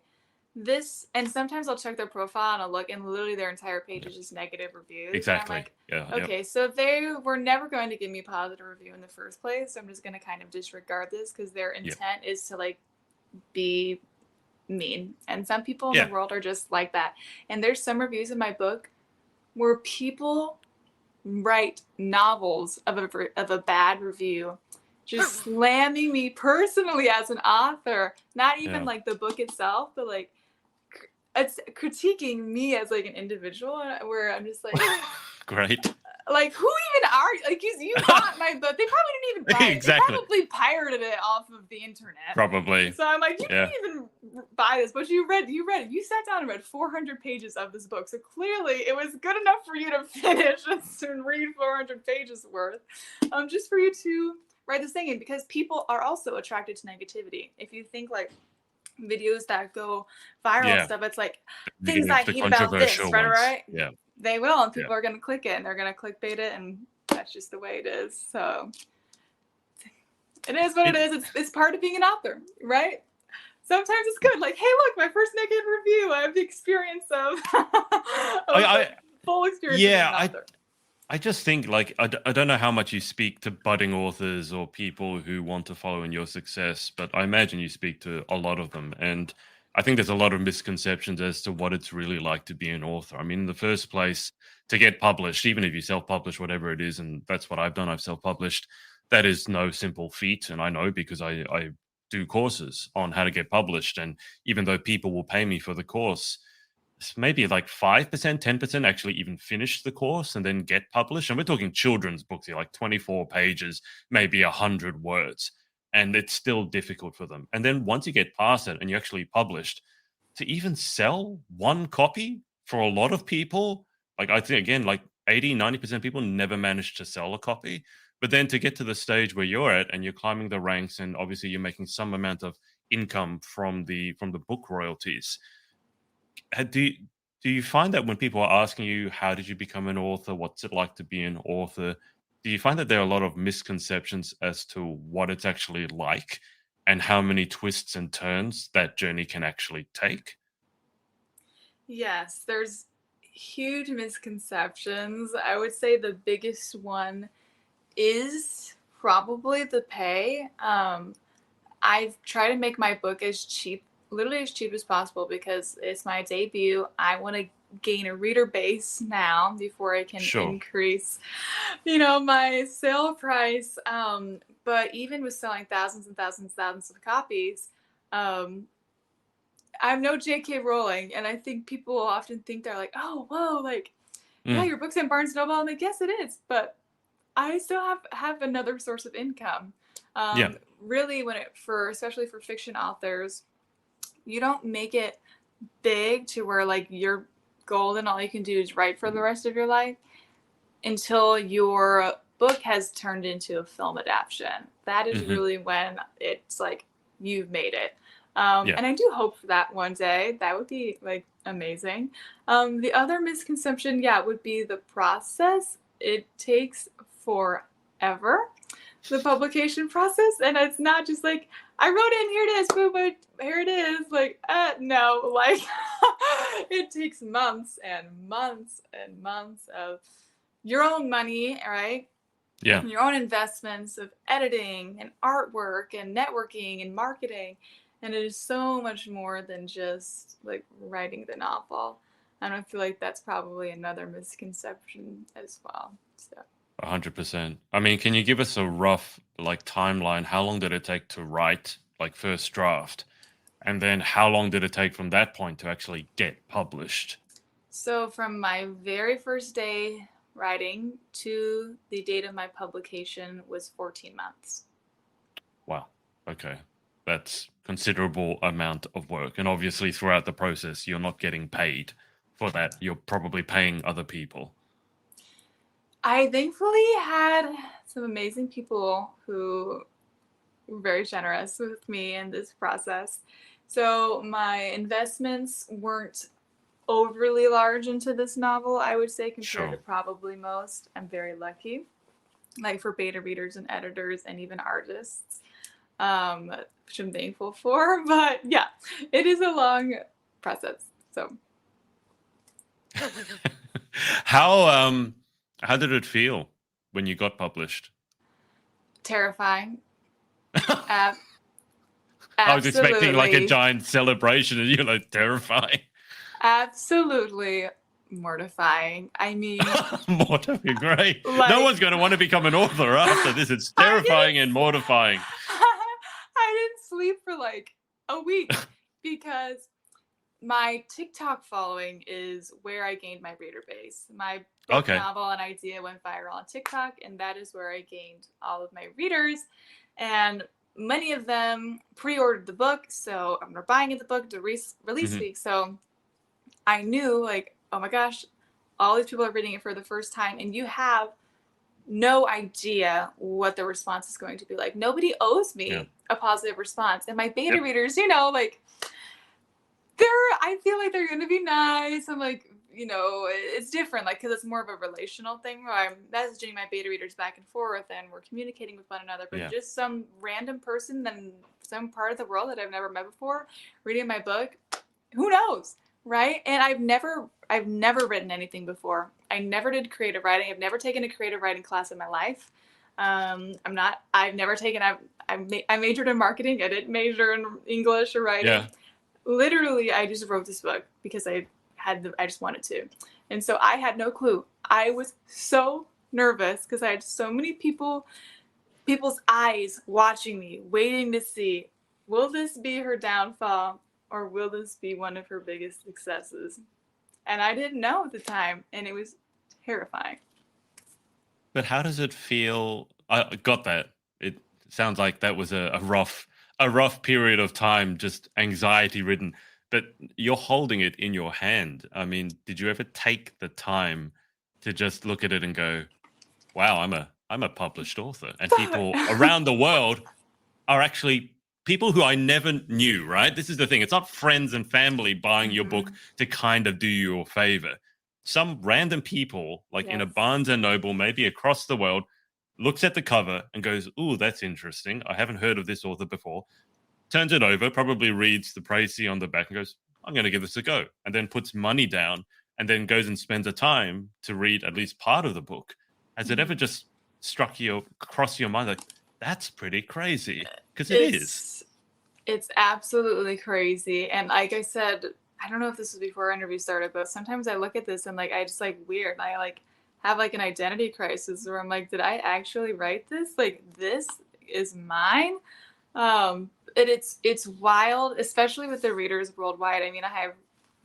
this and sometimes I'll check their profile and I'll look and literally their entire page Yeah, is just negative reviews. And I'm exactly. like, Yeah, yeah, okay, so if they were never going to give me a positive review in the first place, so I'm just gonna kind of disregard this because their yeah, intent is to like be mean. And some people in the yeah. world are just like that. And there's some reviews in my book where people write novels of a bad review, just slamming me personally as an author, not even Yeah. like the book itself, but like it's critiquing me as like an individual, where I'm just Great. like who even are you? Like you bought my book. They probably didn't even buy it. They Exactly. probably pirated it off of the internet. Probably. So I'm like, you Yeah. didn't even buy this, but you read it. You sat down and read 400 pages of this book. So clearly it was good enough for you to finish and read 400 pages worth. Just for you to write this thing in, because people are also attracted to negativity. If you think like videos that go viral and Yeah. stuff, it's like things I Negative, the hate about this, controversial right? ones. Right? Yeah. They will, and Yeah. people are going to click it and they're going to clickbait it, and that's just the way it is. So it is what it It is. It's part of being an author, right? Sometimes it's good. Like, hey, look, my first naked review. I have the experience of, of the I full experience of being yeah, an author. I just think like I don't know how much you speak to budding authors or people who want to follow in your success, but I imagine you speak to a lot of them, and I think there's a lot of misconceptions as to what it's really like to be an author. I mean, in the first place, to get published, even if you self-publish whatever it is, and that's what I've done, I've self-published. That is no simple feat, and I know because I do courses on how to get published, and even though people will pay me for the course, maybe like 5%, 10% actually even finish the course and then get published. And we're talking children's books here, like 24 pages, maybe 100 words. And it's still difficult for them. And then once you get past it and you actually published, to even sell one copy for a lot of people, like I think again, like 80, 90% people never manage to sell a copy. But then to get to the stage where you're at and you're climbing the ranks and obviously you're making some amount of income from the book royalties, do you find that when people are asking you how did you become an author, what's it like to be an author, do you find that there are a lot of misconceptions as to what it's actually like and how many twists and turns that journey can actually take? Yes, there's huge misconceptions. I would say the biggest one is probably the pay. I've tried to make my book as cheap, literally as cheap as possible, because it's my debut. I want to gain a reader base now before I can Sure. increase, my sale price. But even with selling thousands and thousands and thousands of copies, um, I'm no J.K. Rowling, and I think people often think they're like, oh, whoa, like, yeah, Mm, your book's in Barnes Noble. I'm like, yes, it is, but I still have another source of income. yeah. Really, for especially for fiction authors, you don't make it big to where like you're golden. All you can do is write for the rest of your life until your book has turned into a film adaptation. That is Hmm. really when it's like you've made it. Yeah. And I do hope for that one day. That would be like amazing. The other misconception, yeah, would be the process. It takes forever, the publication process, and it's not just like I wrote it and here it is, boom, boom, here it is. Like, no, like it takes months and months and months of your own money, right? Yeah. Your own investments of editing and artwork and networking and marketing. And it is so much more than just like writing the novel. And I feel like that's probably another misconception as well. So. 100%. I mean, can you give us a rough like timeline? How long did it take to write like first draft? And then how long did it take from that point to actually get published? So from my very first day writing to the date of my publication was 14 months. Wow. Okay. That's considerable amount of work. And obviously throughout the process you're not getting paid for that. You're probably paying other people. I thankfully had some amazing people who were very generous with me in this process. So my investments weren't overly large into this novel, I would say, compared to Sure. probably most. I'm very lucky, like for beta readers and editors and even artists, which I'm thankful for. But yeah, it is a long process. So How did it feel when you got published? terrifying. Ab- I was expecting like a absolutely. giant celebration and you're like terrifying. Absolutely mortifying. I mean, Mortifying, great. No like, one's going to want to become an author after this. It's I terrifying and didn't, mortifying. I didn't sleep for like a week because my TikTok following is where I gained my reader base. My book, Okay. novel, and idea went viral on TikTok, and that is where I gained all of my readers. And many of them pre-ordered the book, so I'm buying the book to release Hmm. week. So I knew, like, oh my gosh, all these people are reading it for the first time, and you have no idea what the response is going to be like. Nobody owes Yeah. me a positive response. And my beta Yep. readers, like, I feel like they're gonna be nice. I'm like, it's different, like, because it's more of a relational thing where I'm messaging my beta readers back and forth and we're communicating with one another. But Yeah. just some random person in some part of the world that I've never met before reading my book, who knows, right? And I've never written anything before. I never did creative writing. I've never taken a creative writing class in my life. I've never taken. I majored in marketing. I didn't major in English or writing. Yeah. Literally, I just wrote this book because I just wanted to, and so I had no clue. I was so nervous because I had so many people's eyes watching me, waiting to see, will this be her downfall or will this be one of her biggest successes? And I didn't know at the time, and it was terrifying. But how does it feel? I got that. It sounds like that was a rough period of time, just anxiety ridden. But you're holding it in your hand. I mean, did you ever take the time to just look at it and go, "Wow, I'm a published author," and people around the world are actually people who I never knew, right? This is the thing. It's not friends and family buying your book Mhm. to kind of do you a favor. Some random people, like in a Yes. Barnes and Noble, maybe across the world, looks at the cover and goes, "Ooh, that's interesting. I haven't heard of this author before." Turns it over, probably reads the précis on the back and goes, "I'm going to give this a go," and then puts money down and then goes and spends the time to read at least part of the book. Has it ever Mhm. just struck you across your mind like that's pretty crazy? Because it is. It's it's absolutely crazy. And like I said, I don't know if this was before our interview started, but sometimes I look at this and like I just like weird. I like have like an identity crisis where I'm like, did I actually write this? Like this is mine? And it's wild, especially with the readers worldwide. I mean, I have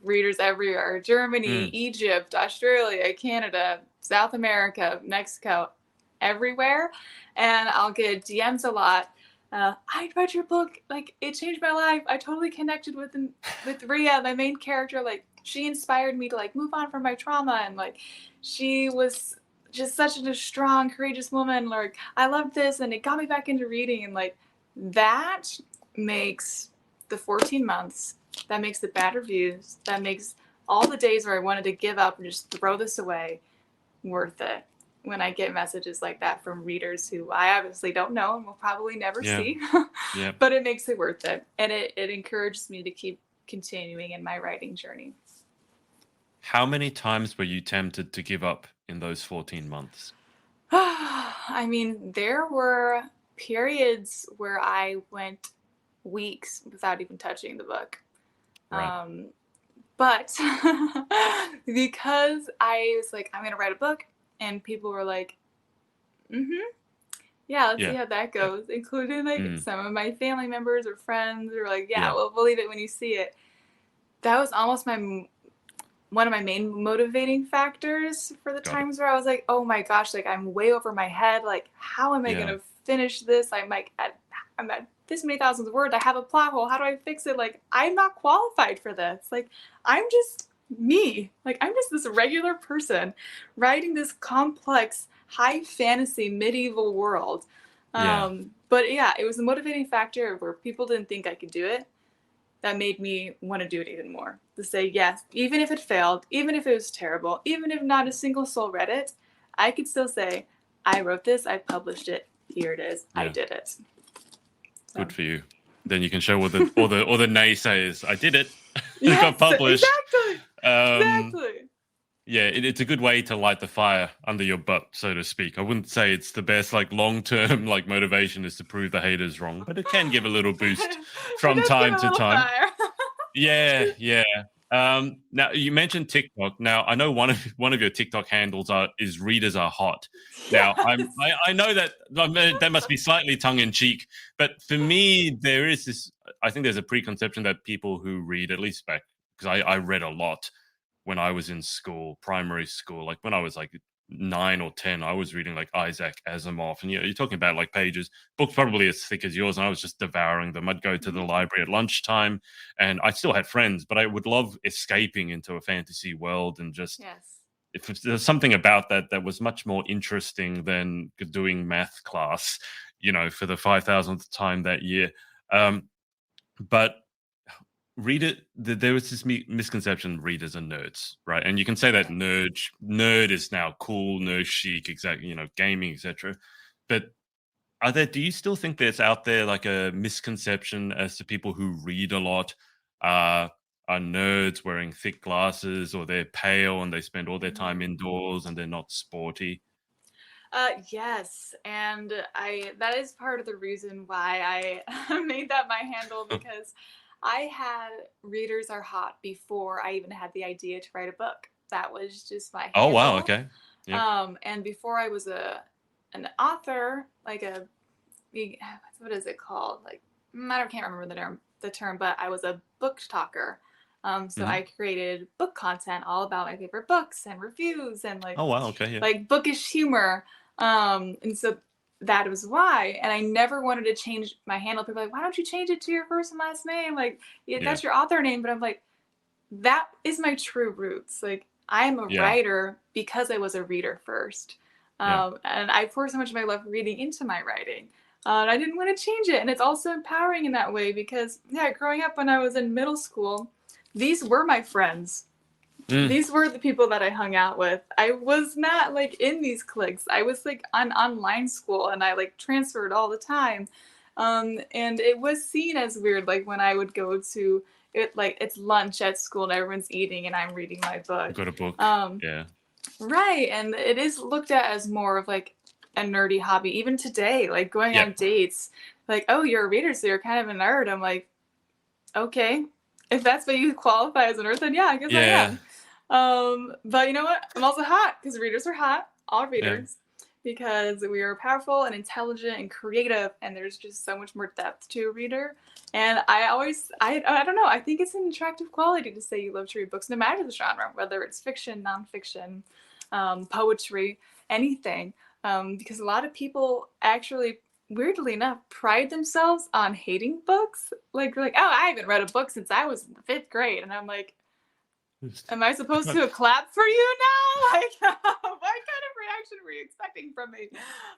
readers everywhere: Germany, Mm, Egypt, Australia, Canada, South America, Mexico, everywhere. And I'll get DMs a lot. I read your book, like it changed my life. I totally connected with Ria, my main character. Like she inspired me to like move on from my trauma, and like she was just such a strong, courageous woman. Like I loved this, and it got me back into reading, and like that makes the 14 months, that makes the bad reviews, that makes all the days where I wanted to give up and just throw this away worth it. When I get messages like that from readers who I obviously don't know and will probably never yeah, see, yeah. but it makes it worth it. And it encourages me to keep continuing in my writing journey. How many times were you tempted to give up in those 14 months? I mean, there were periods where I went weeks without even touching the book. Right. Um, but because I was like, I'm going to write a book, and people were like, Mhm. Yeah, let's see Yeah. how that Yeah. goes, including, like, Mm, some of my family members or friends were like, "Yeah, yeah. well, believe it when you see it." That was almost one of my main motivating factors for the Got it. times where I was like, "Oh my gosh, like, I'm way over my head, like, how am I Yeah. gonna finish this? I'm at this many thousands of words, I have a plot hole, how do I fix it? Like, I'm not qualified for this, like, I'm just me, like, I'm just this regular person writing this complex, high fantasy medieval world." Yeah. But yeah, it was a motivating factor where people didn't think I could do it that made me want to do it even more. To say yes, even if it failed, even if it was terrible, even if not a single soul read it, I could still say, I wrote this, I published it, here it is, I Yeah. did it. Good So, for you. Then you can show all the naysayers. I did it. It got yes, published. exactly, Um, exactly. yeah, it's a good way to light the fire under your butt, so to speak. I wouldn't say it's the best, like long term, like motivation is to prove the haters wrong, but it can give a little boost It from does give time a to little time. fire. Yeah, yeah. Now you mentioned TikTok. Now I know one of your TikTok handles is readers are hot. Now Yes. I know that that must be slightly tongue in cheek, but for me there is this. I think there's a preconception that people who read, at least back, because I read a lot when I was in school, primary school, like when I was like 9 or 10, I was reading like Isaac Asimov, and you're talking about like pages, books probably as thick as yours, and I was just devouring them. I'd go to the Mhm. library at lunchtime, and I still had friends, but I would love escaping into a fantasy world and just Yes. if there's something about that was much more interesting than doing math class, for the 5,000th time that year. But there was this misconception readers are nerds, right? And you can say that Yes. nerd is now cool, nerd chic, exactly, gaming, etc. But do you still think there's out there like a misconception as to people who read a lot uh, are nerds wearing thick glasses, or they're pale and they spend all their time Mhm. indoors and they're not sporty? Yes, and I that is part of the reason why I made that my handle because I had readers are hot before I even had the idea to write a book. That was just my Oh wow, handle. okay. Yep. And before I was an author, like what is it called? Like I can't remember the term, but I was a book talker. So Hmm. I created book content all about my favorite books and reviews and Oh wow, okay, yeah. like bookish humor. And so that was why. And I never wanted to change my handle. People are like, why don't you change it to your first and last name? Like, yeah, Yeah. that's your author name. But I'm like, that is my true roots. Like, I am a Yeah. writer because I was a reader first. Yeah. And I pour so much of my love reading into my writing. And I didn't want to change it. And it's also empowering in that way because, yeah, growing up when I was in middle school, these were my friends. Mm, These were the people that I hung out with. I was not like in these cliques. I was like on online school and I like transferred all the time. And it was seen as weird, like when I would go to it, like it's lunch at school and everyone's eating and I'm reading my I've book. got a book. Um, Yeah. right. And it is looked at as more of like a nerdy hobby. Even today, like going Yeah. on dates, like, oh, you're a reader, so you're kind of a nerd. I'm like, okay, if that's what you qualify as a nerd, then yeah, I guess I Yeah. am. But you know what? I'm also hot because readers are hot, all Yeah. readers, because we are powerful and intelligent and creative, and there's just so much more depth to a reader. And I don't know, I think it's an attractive quality to say you love to read books, no matter the genre, whether it's fiction, nonfiction, poetry, anything. Because a lot of people actually weirdly enough, pride themselves on hating books. Like, they're like, oh, I haven't read a book since I was in the fifth grade. And I'm like, am I I supposed can't. to clap for you now? Like, what kind of reaction were you expecting from me?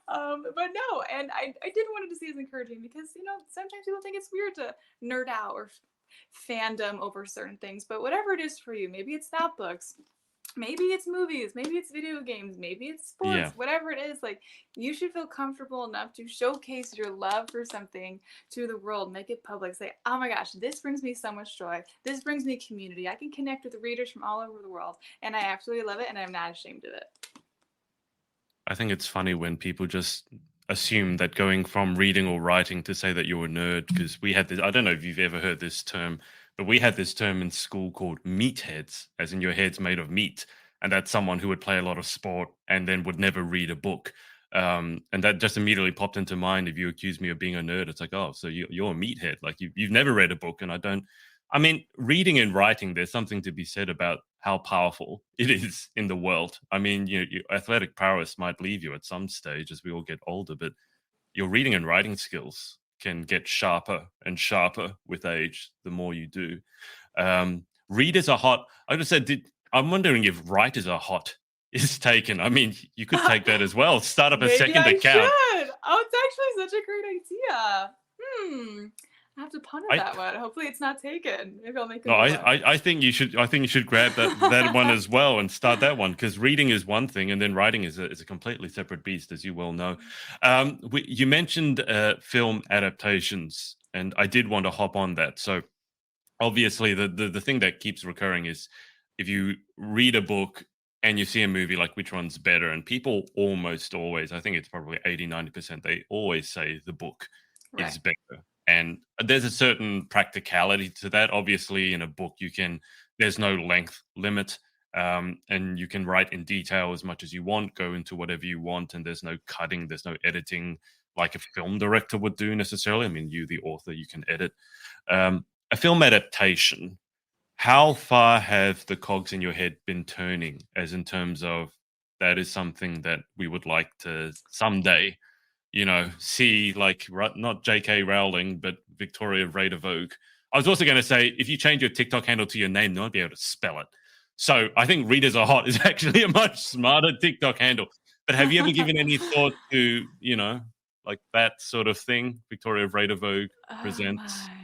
But no, and I did want it to see as encouraging because, sometimes people think it's weird to nerd out or fandom over certain things. But whatever it is for you, maybe it's not books, maybe it's movies, maybe it's video games, maybe it's sports, Yeah. whatever it is, like you should feel comfortable enough to showcase your love for something to the world, make it public, say, oh my gosh, this brings me so much joy, this brings me community, I can connect with readers from all over the world, and I absolutely love it, and I'm not ashamed of it. I think it's funny when people just assume that going from reading or writing to say that you're a nerd, because we had this, I don't know if you've ever heard this term, but we had this term in school called meatheads, as in your head's made of meat. And that's someone who would play a lot of sport and then would never read a book. And that just immediately popped into mind. If you accuse me of being a nerd, it's like, oh, so you're a meathead. Like you've never read a book, and I don't. I mean, reading and writing, there's something to be said about how powerful it is in the world. I mean, your athletic prowess might leave you at some stage as we all get older, but your reading and writing skills can get sharper and sharper with age the more you do. Readers are hot. I just said, I'm wondering if writers are hot is taken. I mean, you could take that as well. Start up a Maybe second I account. should. Oh, it's actually such a great idea. I have to ponder I that one. Hopefully, it's not taken. Maybe I'll make a no, new one. I think you should. I think you should grab that one as well and start that one, because reading is one thing, and then writing is a completely separate beast, as you well know. You mentioned film adaptations, and I did want to hop on that. So obviously, the thing that keeps recurring is if you read a book and you see a movie, like which one's better, and people almost always, I think it's probably 80-90%, they always say the book is Right. better. And there's a certain practicality to that. Obviously, in a book, there's no length limit, and you can write in detail as much as you want, go into whatever you want, and there's no cutting, there's no editing like a film director would do necessarily. I mean, you, the author, you can edit. A film adaptation, how far have the cogs in your head been turning, as in terms of that is something that we would like to someday, see, like, not J.K. Rowling, but Victoria Vredevoogd. I was also going to say, if you change your TikTok handle to your name, no one will be able to spell it. So I think Readers Are Hot is actually a much smarter TikTok handle. But have you ever given any thought to, like that sort of thing? Victoria Vredevoogd Oh presents. my.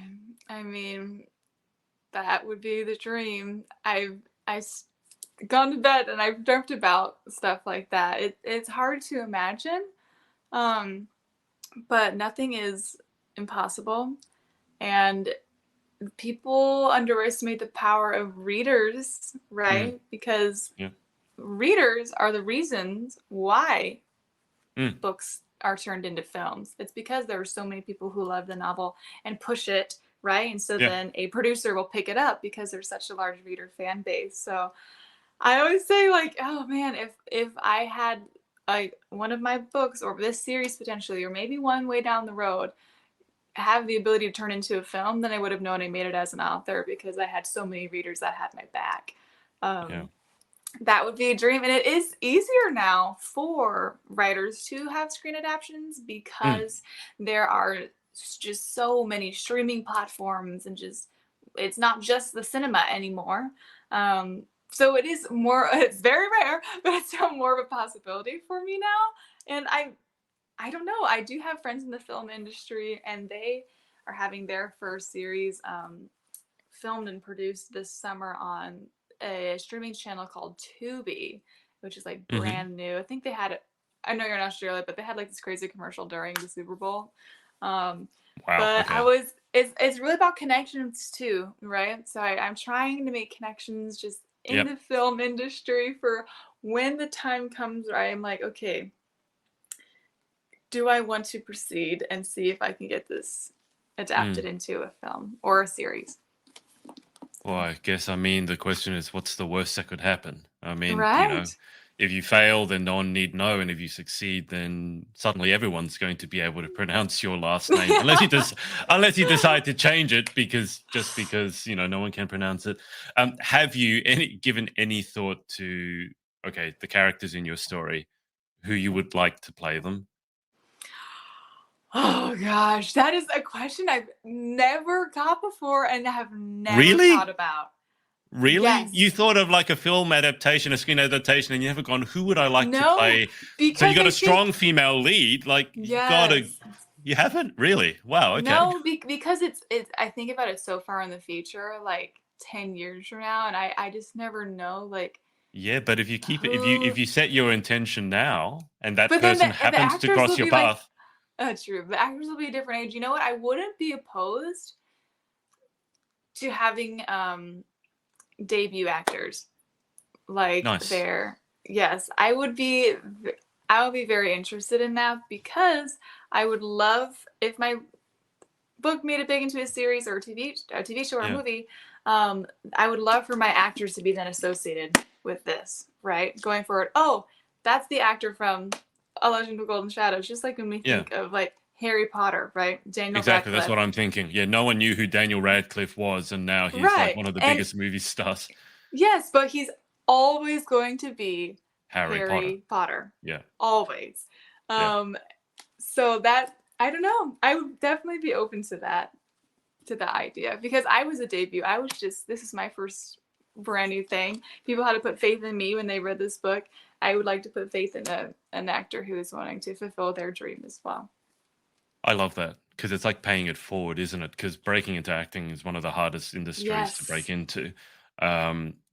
I mean, that would be the dream. I've gone to bed and I've dreamt about stuff like that. It's hard to imagine, um, but nothing is impossible. And people underestimate the power of readers, Mm, right? Because yeah. readers are the reasons why Mm, books are turned into films. It's because there are so many people who love the novel and push it, right? And so yeah. then a producer will pick it up because there's such a large reader fan base. So I always say, like, oh man, if I had like one of my books or this series potentially, or maybe one way down the road, have the ability to turn into a film, then I would have known I made it as an author because I had so many readers that had my back. Yeah. Um, that would be a dream. And it is easier now for writers to have screen adaptations Mm, because there are just so many streaming platforms and just it's not just the cinema anymore. So it is more, it's very rare, but it's still more of a possibility for me now. And I don't know. I do have friends in the film industry, and they are having their first series filmed and produced this summer on a streaming channel called Tubi, which is like mhm. brand new. I think they had it. I know you're in Australia, but they had like this crazy commercial during the Super Bowl. Um, Wow, but I okay. was. It's really about connections too, right? So I'm trying to make connections just in Yep. the film industry for when the time comes where I'm like, okay, do I want to proceed and see if I can get this adapted Mm. into a film or a series? Well, I guess, I mean, the question is, what's the worst that could happen? I mean, Right. if you fail, then no one need know, and if you succeed, then suddenly everyone's going to be able to pronounce your last name, unless you decide to change it because no one can pronounce it. Have you given any thought to, okay, the characters in your story, who you would like to play them? Oh gosh, that is a question I've never got before and have never thought Really? about. Really? You Yes. thought of like a film adaptation, a screen adaptation, and you haven't gone, who would I like to No, play? So you because got I a think strong female lead. Like you gotta, yes. you haven't really. Wow. Okay. No, because it's I think about it so far in the future, like 10 years from now, and I just never know like Yeah, but if you keep it, who if you set your intention now, and that but then person the happens to actors cross will your be like, path, true. The actors will be a different age. You know what? I wouldn't be opposed to having debut actors like nice. their yes, I would be very interested in that because I would love if my book made it big into a series or a TV show or a Yeah. movie. Um, I would love for my actors to be then associated with this, right? Going forward. Oh, that's the actor from A Legend of Golden Shadows, just like when we Yeah. think of like Harry Potter, right? Daniel Exactly, that's Radcliffe. what I'm thinking. Yeah, no one knew who Daniel Radcliffe was, and now he's like Right. one of the And biggest movie stars. yes, but he's always going to be Harry Potter. Harry Potter. Yeah, Always. yeah. Um, so that I don't know. I would definitely be open to that idea because I was a debut. I was just this is my first brand new thing. People had to put faith in me when they read this book. I would like to put faith in an actor who is wanting to fulfill their dream as well. I love that because it's like paying it forward, isn't it? Because breaking into acting is one of the hardest industries to break Yes. into.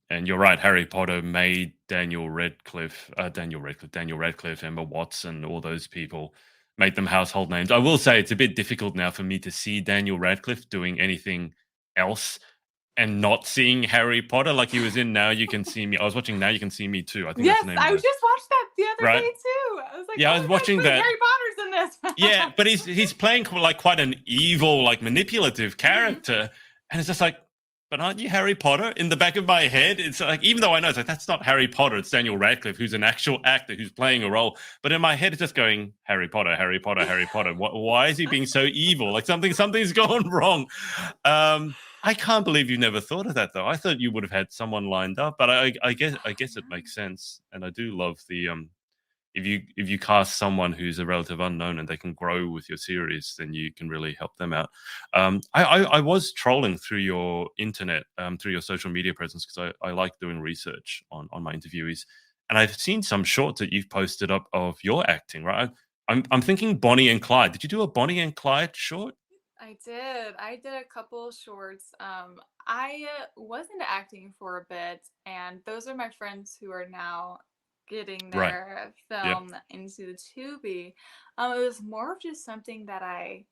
And you're right, Harry Potter made Daniel Radcliffe, Emma Watson, all those people made them household names. I will say it's a bit difficult now for me to see Daniel Radcliffe doing anything else and not seeing Harry Potter like he was in Now You Can See Me. I was watching Now You Can See Me too. I think that's Yes, the name I of the just watched that the other right. day too. I was like, Yeah, I oh was my gosh, watching wait, that. Harry Potter's in this. Yeah, but he's playing like quite an evil, like manipulative character, and it's just like, but aren't you Harry Potter? In the back of my head, it's like even though I know it's like that's not Harry Potter, it's Daniel Radcliffe who's an actual actor who's playing a role, but in my head it's just going Harry Potter, Harry Potter, Harry Potter. Why is he being so evil? Like something's gone wrong. I can't believe you never thought of that though. I thought you would have had someone lined up, but I guess it makes sense, and I do love the if you cast someone who's a relative unknown and they can grow with your series, then you can really help them out. I was trolling through your internet, through your social media presence because I like doing research on my interviewees, and I've seen some shorts that you've posted up of your acting. Right, I'm thinking Bonnie and Clyde. Did you do a Bonnie and Clyde short? I did. I did a couple shorts. I was into acting for a bit, and those are my friends who are now getting Right. their Yep. film into the Tubi. It was more of just something that I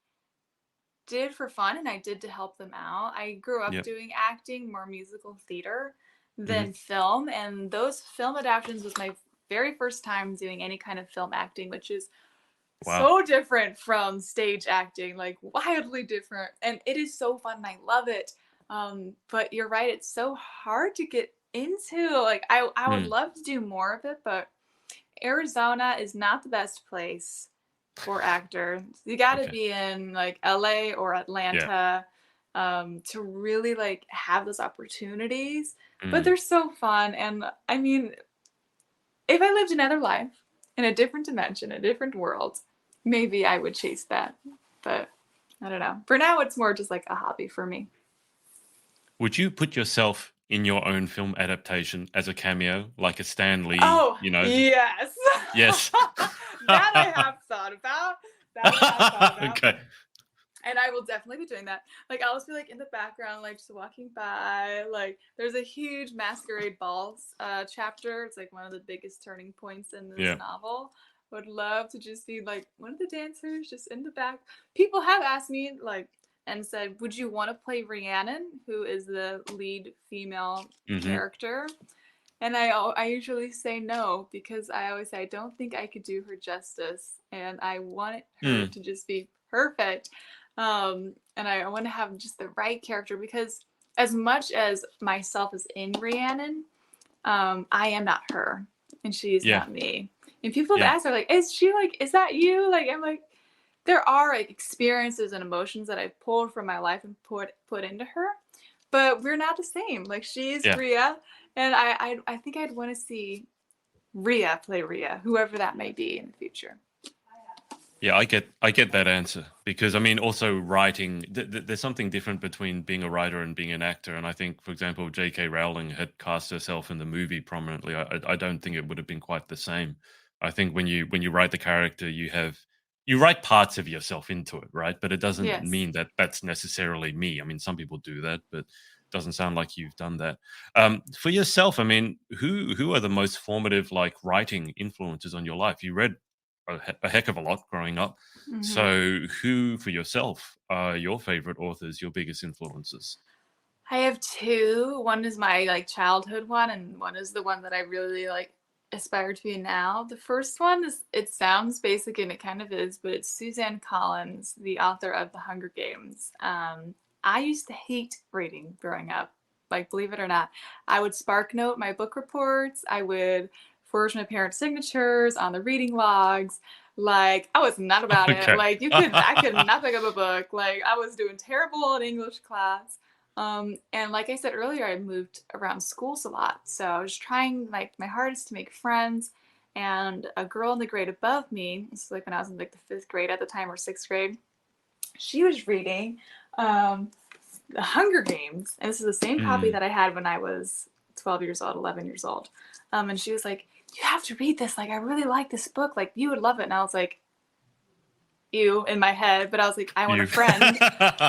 did for fun and I did to help them out. I grew up Yep. doing acting, more musical theater Hmm. than film, and those film adaptations was my very first time doing any kind of film acting, which is Wow. so different from stage acting, like wildly different. And it is so fun and I love it. But you're right, it's so hard to get into. Like I would Hmm. love to do more of it, but Arizona is not the best place for actors. You got to Okay. be in like LA or Yeah. Atlanta to really like have those opportunities. But Mm. they're so fun. And I mean, if I lived another life in a different dimension, a different world, maybe I would chase that. But I don't know. For now, it's more just like a hobby for me. Would you put yourself in your own film adaptation as a cameo, like a Stan Lee? Oh, yes. Yes. That I have thought about. That I have thought about. Okay. And I will definitely be doing that. Like I'll just be like in the background, like just walking by. Like there's a huge masquerade balls chapter. It's like one of the biggest turning points in this Yeah. novel. Would love to just be like one of the dancers just in the back. People have asked me like and said, "Would you want to play Rhiannon, who is the lead female Mhm. character?" And I usually say no because I always say I don't think I could do her justice, and I want her Mm. to just be perfect. And I want to have just the right character because as much as myself is in Rhiannon, I am not her, and she's Yeah. not me. And people have Yeah. asked her like, "Is she like? Is that you?" Like I'm like, there are like experiences and emotions that I've pulled from my life and put into her, but we're not the same. Like she's Yeah. Rhea, and I think I'd want to see Rhea play Rhea, whoever that may be in the future. Yeah, I get that answer because I mean, also writing. There's something different between being a writer and being an actor, and I think, for example, J.K. Rowling had cast herself in the movie prominently. I don't think it would have been quite the same. I think when you write the character, you write parts of yourself into it, right? But it doesn't Yes. mean that that's necessarily me. I mean, some people do that, but it doesn't sound like you've done that. For yourself, I mean, who are the most formative like writing influences on your life? You read a heck of a lot growing up. Hmm. So, who for yourself are your favorite authors, your biggest influences? I have two. One is my like childhood one, and one is the one that I really like aspire to be now. The first one is it sounds basic and it kind of is, but it's Suzanne Collins, the author of The Hunger Games. I used to hate reading growing up. Like believe it or not, I would spark note my book reports. I would forged my parents' signatures on the reading logs. Like, I was not about it. Okay. Like, I could not pick up a book. Like, I was doing terrible in English class. And like I said earlier, I moved around schools a lot. So I was trying like my hardest to make friends. And a girl in the grade above me, this is like when I was in like the 5th grade at the time or 6th grade, she was reading The Hunger Games. And this is the same copy Mm, that I had when I was 12 years old, 11 years old. And she was like, you have to read this. Like, I really like this book. Like, you would love it. And I was like, ew, in my head. But I was like, I want a you. friend.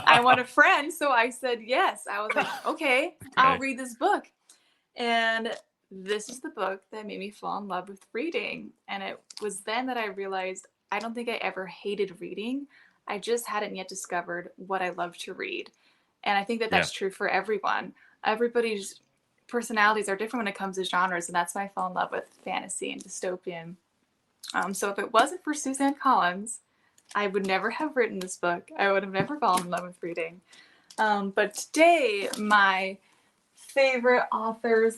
I want a friend. So I said yes. I was like, okay, I'll Okay. read this book. And this is the book that made me fall in love with reading. And it was then that I realized I don't think I ever hated reading. I just hadn't yet discovered what I love to read. And I think that Yeah. that's true for everyone. Everybody's personalities are different when it comes to genres. And that's why I fell in love with fantasy and dystopian. So if it wasn't for Suzanne Collins, I would never have written this book. I would have never fallen in love with reading. But today, my favorite authors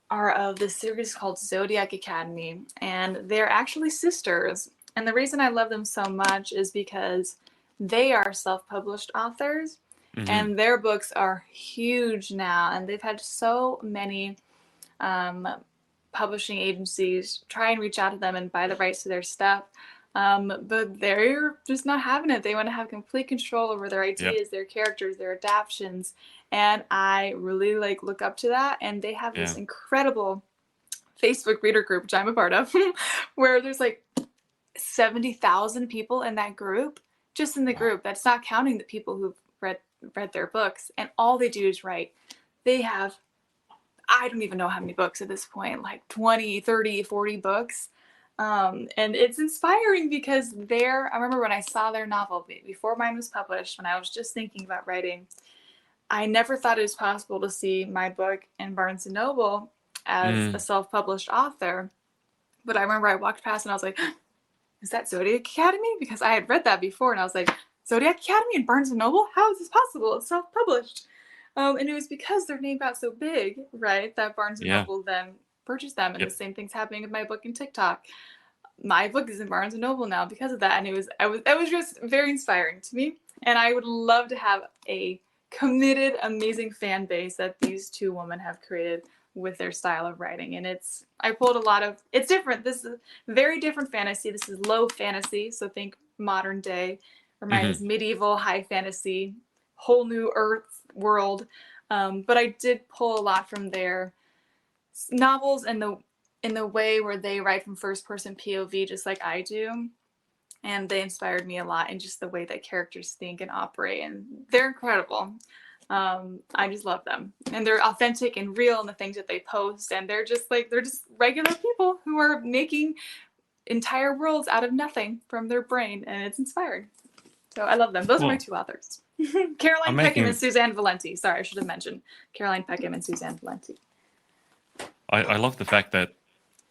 are of this series called Zodiac Academy, and they're actually sisters. And the reason I love them so much is because they are self published authors, Hmm. and their books are huge now, and they've had so many um, publishing agencies try and reach out to them and buy the rights to their stuff. But they're just not having it. They want to have complete control over their Yep. ideas, their characters, their adaptions. And I really like look up to that. And they have this Yeah. incredible Facebook reader group, which I'm a part of, where there's like 70,000 people in that group, just in the Wow. group. That's not counting the people who've read their books. And all they do is write. They have, I don't even know how many books at this point, like 20, 30, 40 books. And it's inspiring because I remember when I saw their novel before mine was published, when I was just thinking about writing, I never thought it was possible to see my book in Barnes and Noble as a Mm, self-published author. But I remember I walked past and I was like, is that Zodiac Academy? Because I had read that before and I was like, Zodiac Academy and Barnes and Noble? How is this possible? It's self-published. And it was because their name got so big, right, that Barnes and yeah. Noble then purchased them. And the Yep. same thing's happening with my book in TikTok. My book is in Barnes and Noble now because of that. And it was just very inspiring to me. And I would love to have a committed, amazing fan base that these two women have created with their style of writing. And I pulled a lot of, it's different. This is very different fantasy. This is low fantasy. So think modern day, or mine Hmm. is medieval, high fantasy, whole new earth world. But I did pull a lot from their novels and in the way where they write from first person POV, just like I do. And they inspired me a lot in just the way that characters think and operate. And they're incredible. I just love them. And they're authentic and real in the things that they post. And they're just regular people who are making entire worlds out of nothing from their brain. And it's inspiring. So I love them. Those are my Well, two authors. I'm Caroline Peckham and making. Suzanne Valenti. Sorry, I should have mentioned Caroline Peckham and Suzanne Valenti. I love the fact that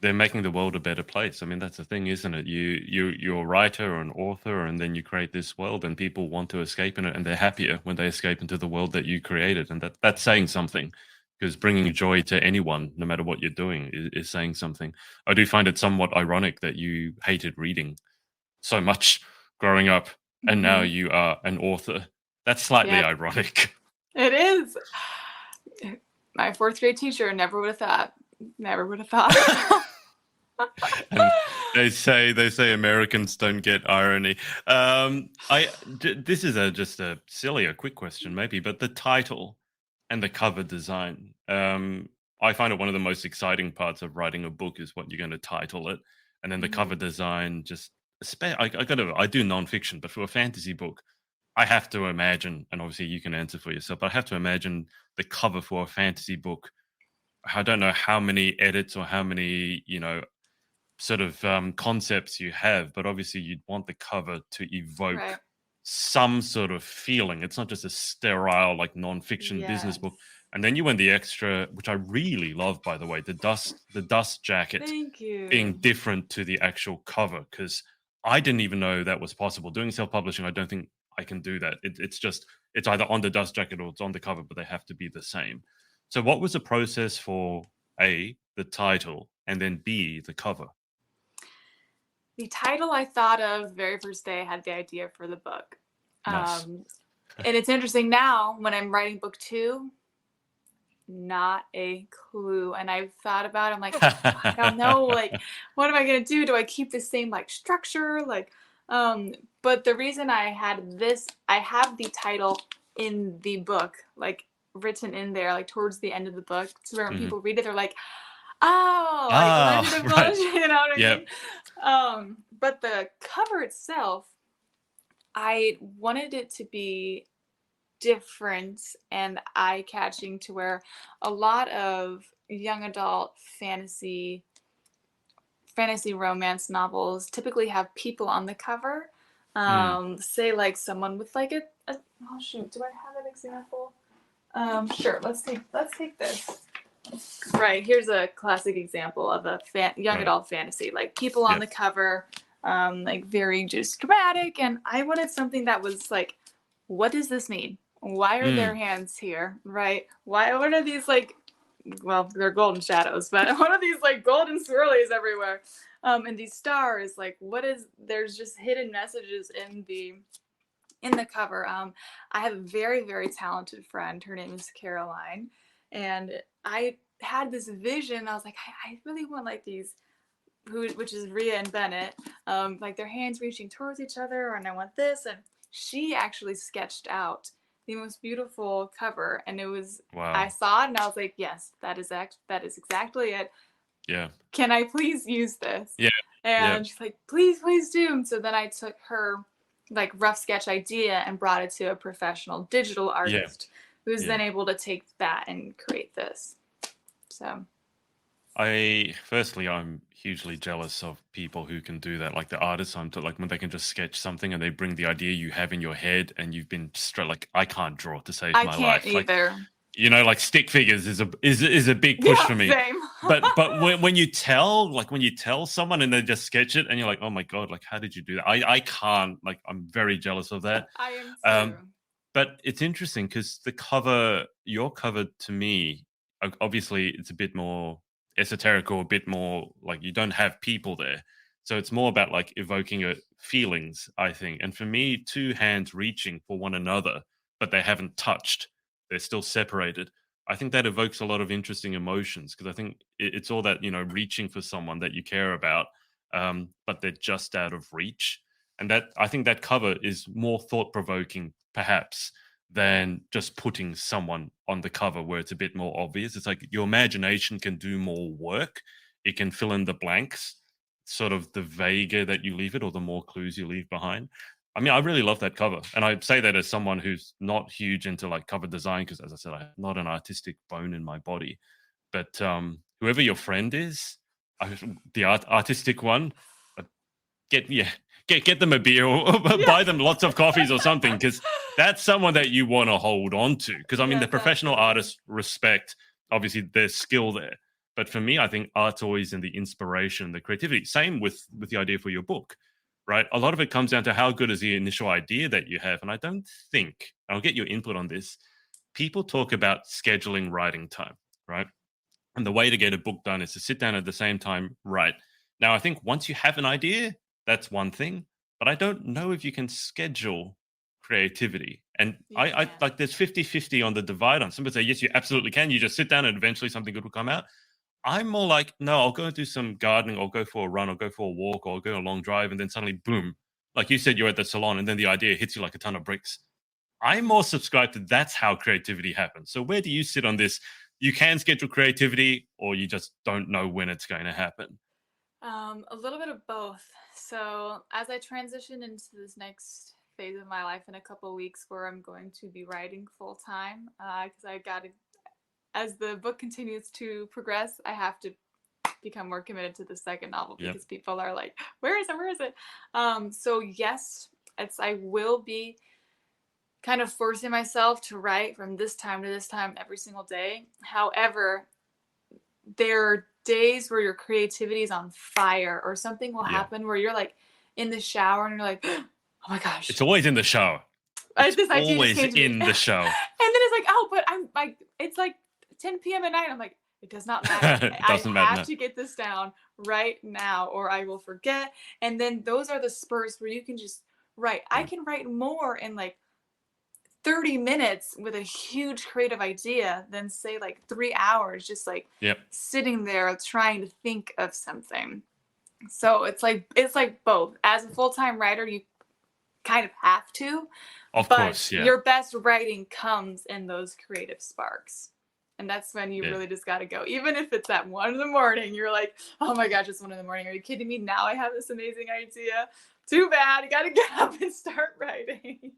they're making the world a better place. I mean, that's the thing, isn't it? You're a writer or an author, and then you create this world, and people want to escape in it, and they're happier when they escape into the world that you created, and that's saying something. Because bringing joy to anyone, no matter what you're doing, is saying something. I do find it somewhat ironic that you hated reading so much growing up, and now Mm-hmm. you are an author. That's slightly Yep, ironic. it is. My 4th grade teacher never would have thought. Never would have thought. And they say Americans don't get irony. This is just a silly, a quick question maybe, but the title and the cover design. I find it one of the most exciting parts of writing a book is what you're going to title it, and then the cover Mhm. design. I do nonfiction, but for a fantasy book, I have to imagine, and obviously you can answer for yourself, but I have to imagine the cover for a fantasy book. I don't know how many edits or how many sort of concepts you have, but obviously you'd want the cover to Right. evoke some sort of feeling. It's not just a sterile like non-fiction business Yes. book. And then you went the extra, which I really love, by the way, the dust jacket Thank being you. different to the actual cover, because I didn't even know that was possible. Doing self-publishing, I don't think I can do that. It's either on the dust jacket or it's on the cover, but they have to be the same. So what was the process for A, the title, and then B, the cover? The title I thought of the very first day I had the idea for the book. Nice. Um, and it's interesting now when I'm writing book 2, not a clue. And I've thought about it, I'm like, I don't know, like, what am I gonna do? Do I keep the same like structure? But the reason I have the title in the book, like written in there, like towards the end of the book. So when Mhm. people read it, they're like, oh, like Ah, Legend of right. Bush, you know what I Yep. mean? But the cover itself, I wanted it to be different and eye-catching to where a lot of young adult fantasy romance novels typically have people on the cover. Mm, Say like someone with like a oh shoot, do I have an example? Sure, let's take this. Right, here's a classic example of a young right. adult fantasy. Like people on Yep. the cover, like very just dramatic, and I wanted something that was like, what does this mean? Why are their Mm, hands here? Right? Why? What are these like? Well, they're golden shadows, but what are these like golden swirlies everywhere? And these stars, like, what is? There's just hidden messages in the cover. I have a very talented friend. Her name is Caroline, and I had this vision. I was like, I really want like these, which is Rhea and Bennett, like their hands reaching towards each other, and I want this. And she actually sketched out the most beautiful cover, and it was. I wow. saw it and I was like, yes, that is exactly it. Yeah. Can I please use this? Yeah. Yeah. And she's like, please do. And so then I took her like rough sketch idea and brought it to a professional digital Yeah. artist who's Yeah. then able to take that and create this. So I'm hugely jealous of people who can do that. Like the artists, like when they can just sketch something and they bring the idea you have in your head and you've been straight, like, I can't draw to save I my can't life. Like, either. like stick figures is a big push Yeah, for me. same. But when you tell someone and they just sketch it and you're like, oh my God, like how did you do that? I can't, like, I'm very jealous of that. I am too. Um, but it's interesting because your cover to me, obviously it's a bit more esoteric or a bit more like you don't have people there. So it's more about like evoking feelings, I think. And for me, two hands reaching for one another, but they haven't touched, they're still separated. I think that evokes a lot of interesting emotions because I think it's all that, reaching for someone that you care about, but they're just out of reach. And that I think that cover is more thought provoking, perhaps, than just putting someone on the cover where it's a bit more obvious. It's like your imagination can do more work. It can fill in the blanks, sort of the vaguer that you leave it or the more clues you leave behind. I mean, I really love that cover. And I say that as someone who's not huge into like cover design, because as I said, I have not an artistic bone in my body. But whoever your friend is, the artistic one, uh, get yeah, get them a beer or Yeah. buy them lots of coffees or something because that's someone that you want to hold on to. Because I mean, the Yes, professional absolutely. artists respect obviously their skill there, but for me, I think art's always in the inspiration, the creativity. Same with the idea for your book, right? A lot of it comes down to how good is the initial idea that you have, and I don't think I'll get your input on this. People talk about scheduling writing time, right? And the way to get a book done is to sit down at the same time, write. Now, I think once you have an idea, that's one thing, but I don't know if you can schedule creativity. And You I can. like there's 50-50 on the divide on. Some people say, yes, you absolutely can. You just sit down and eventually something good will come out. I'm more like, no, I'll go and do some gardening, or go for a run, or go for a walk, or go on a long drive, and then suddenly, boom, like you said, you're at the salon, and then the idea hits you like a ton of bricks. I'm more subscribed to that's how creativity happens. So where do you sit on this? You can schedule creativity, or you just don't know when it's going to happen. A little bit of both. So as I transition into this next phase of my life in a couple of weeks, where I'm going to be writing full time, because I got to, as the book continues to progress, I have to become more committed to the second novel Yep. because people are like, "Where is it? Where is it?" So yes, I will be kind of forcing myself to write from this time to this time every single day. However, there are days where your creativity is on fire, or something will Yeah. happen where you're like in the shower and you're like, oh my It's gosh, always in the shower. It's this idea just always came to me. And in then the show. it's like, oh, but I'm like, it's like 10 p.m. at night. I'm like, It does not matter. It I doesn't matter. have No. to get this down right now or I will forget. And then those are the spurts where you can just write. I Yeah. can write more in like 30 minutes with a huge creative idea than say like 3 hours just like Yep. sitting there trying to think of something. So it's like both. As a full-time writer, you kind of have to, Of but course. Yeah. your best writing comes in those creative sparks. And that's when you Yeah. really just got to go. Even if it's at 1 in the morning, you're like, oh my gosh, it's 1 in the morning. Are you kidding me? Now I have this amazing idea. Too bad. You got to get up and start writing.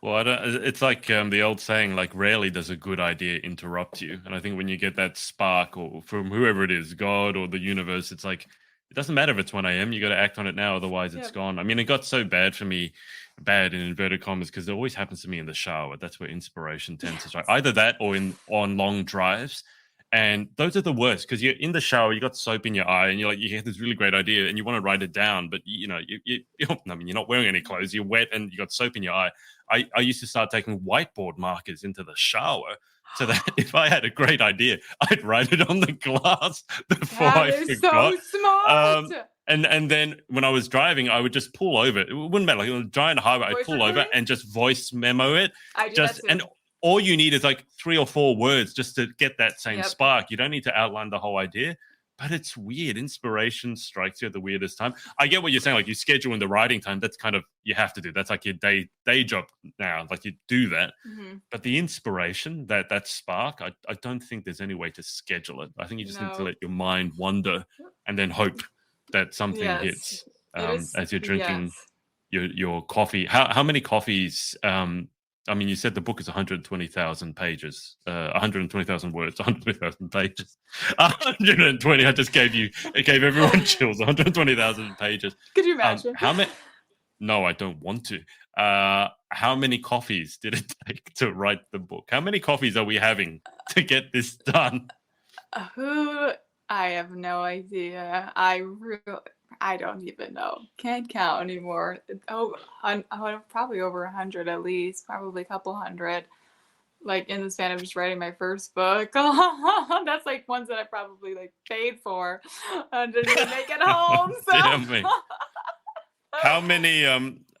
Well, it's like the old saying, like, rarely does a good idea interrupt you. And I think when you get that spark or from whoever it is, God or the universe, it's like, it doesn't matter if it's 1 a.m. You got to act on it now. Otherwise, it's Yep. gone. I mean, it got so bad for me, bad in inverted commas, because it always happens to me in the shower. That's where inspiration tends to strike. Either that or on long drives. And those are the worst because you're in the shower, you got soap in your eye, and you're like, you get this really great idea, and you want to write it down, but I mean, you're not wearing any clothes, you're wet, and you got soap in your eye. I used to start taking whiteboard markers into the shower so that if I had a great idea, I'd write it on the glass before That I is forgot. so smart. And then when I was driving, I would just pull over. It wouldn't matter. Like on a giant highway, I'd Voice pull over recording? and just voice memo it. I do Just that too. and all you need is like 3 or 4 words just to get that same Yep. spark. You don't need to outline the whole idea. But it's weird. Inspiration strikes you at the weirdest time. I get what you're saying. Like you schedule in the writing time. That's kind of you have to do. That's like your day job now. Like you do that. Mhm. But the inspiration, that spark, I don't think there's any way to schedule it. I think you just need to No. let your mind wander and then hope that something Yes. hits It is, as you're drinking yes. your coffee. How many coffees? I mean, you said the book is 120,000 pages, 120,000 words, 120,000 pages, 120. It gave everyone chills. 120,000 pages. Could you imagine? How many? No, I don't want to. How many coffees did it take to write the book? How many coffees are we having to get this done? I have no idea. I don't even know. Can't count anymore. Probably over 100 at least. Probably a couple hundred. Like in the span of just writing my first book. That's like ones that I probably like paid for and didn't even make it home. So. Damn me. How many?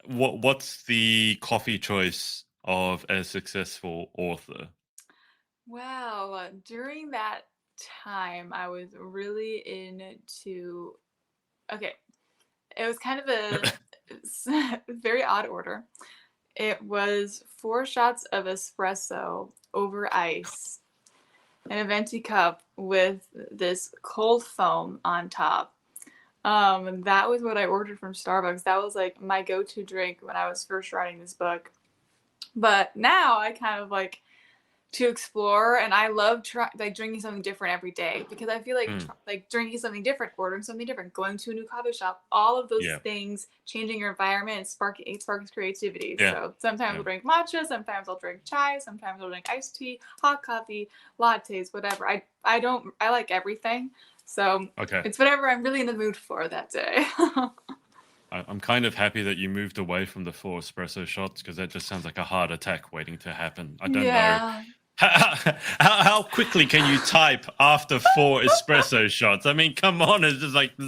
What's the coffee choice of a successful author? Wow. During that time, I was really into. Okay, it was kind of a very odd order. It was 4 shots of espresso over ice in a venti cup with this cold foam on top. That was what I ordered from Starbucks. That was like my go-to drink when I was first writing this book. But now I kind of like to explore, and I love drinking something different every day because I feel like drinking something different, ordering something different, going to a new coffee shop, all of those things, changing your environment, and sparks creativity. Yeah. So sometimes I'll drink matcha, sometimes I'll drink chai, sometimes I'll drink iced tea, hot coffee, lattes, whatever. I like everything. So it's whatever I'm really in the mood for that day. I'm kind of happy that you moved away from the 4 espresso shots because that just sounds like a heart attack waiting to happen. I don't know. How quickly can you type after 4 espresso shots? I mean, come on, it's just like this.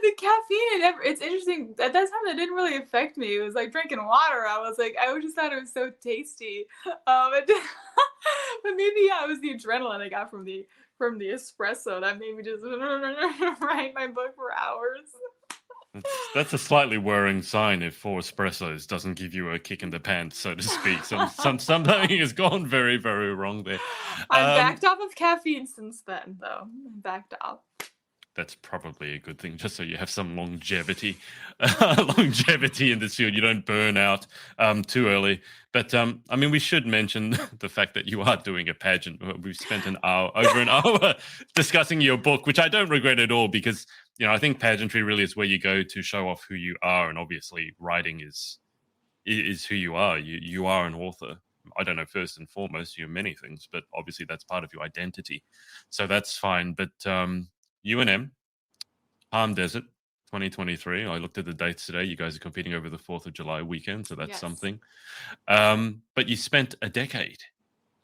The caffeine, it's interesting. At that time, it didn't really affect me. It was like drinking water. I just thought it was so tasty. But maybe it was the adrenaline I got from the espresso that made me just write my book for hours. That's a slightly worrying sign if 4 espressos doesn't give you a kick in the pants, so to speak. Something has gone very, very wrong there. I'm backed off of caffeine since then, though. I'm backed off. That's probably a good thing, just so you have some longevity in this field. You don't burn out too early. But I mean, we should mention the fact that you are doing a pageant. We've spent over an hour discussing your book, which I don't regret at all because I think pageantry really is where you go to show off who you are, and obviously writing is who you are. You are an author. I don't know, first and foremost, you're many things, but obviously that's part of your identity. So that's fine. But UNM, Palm Desert, 2023. I looked at the dates today. You guys are competing over the 4th of July weekend, so that's something. But you spent a decade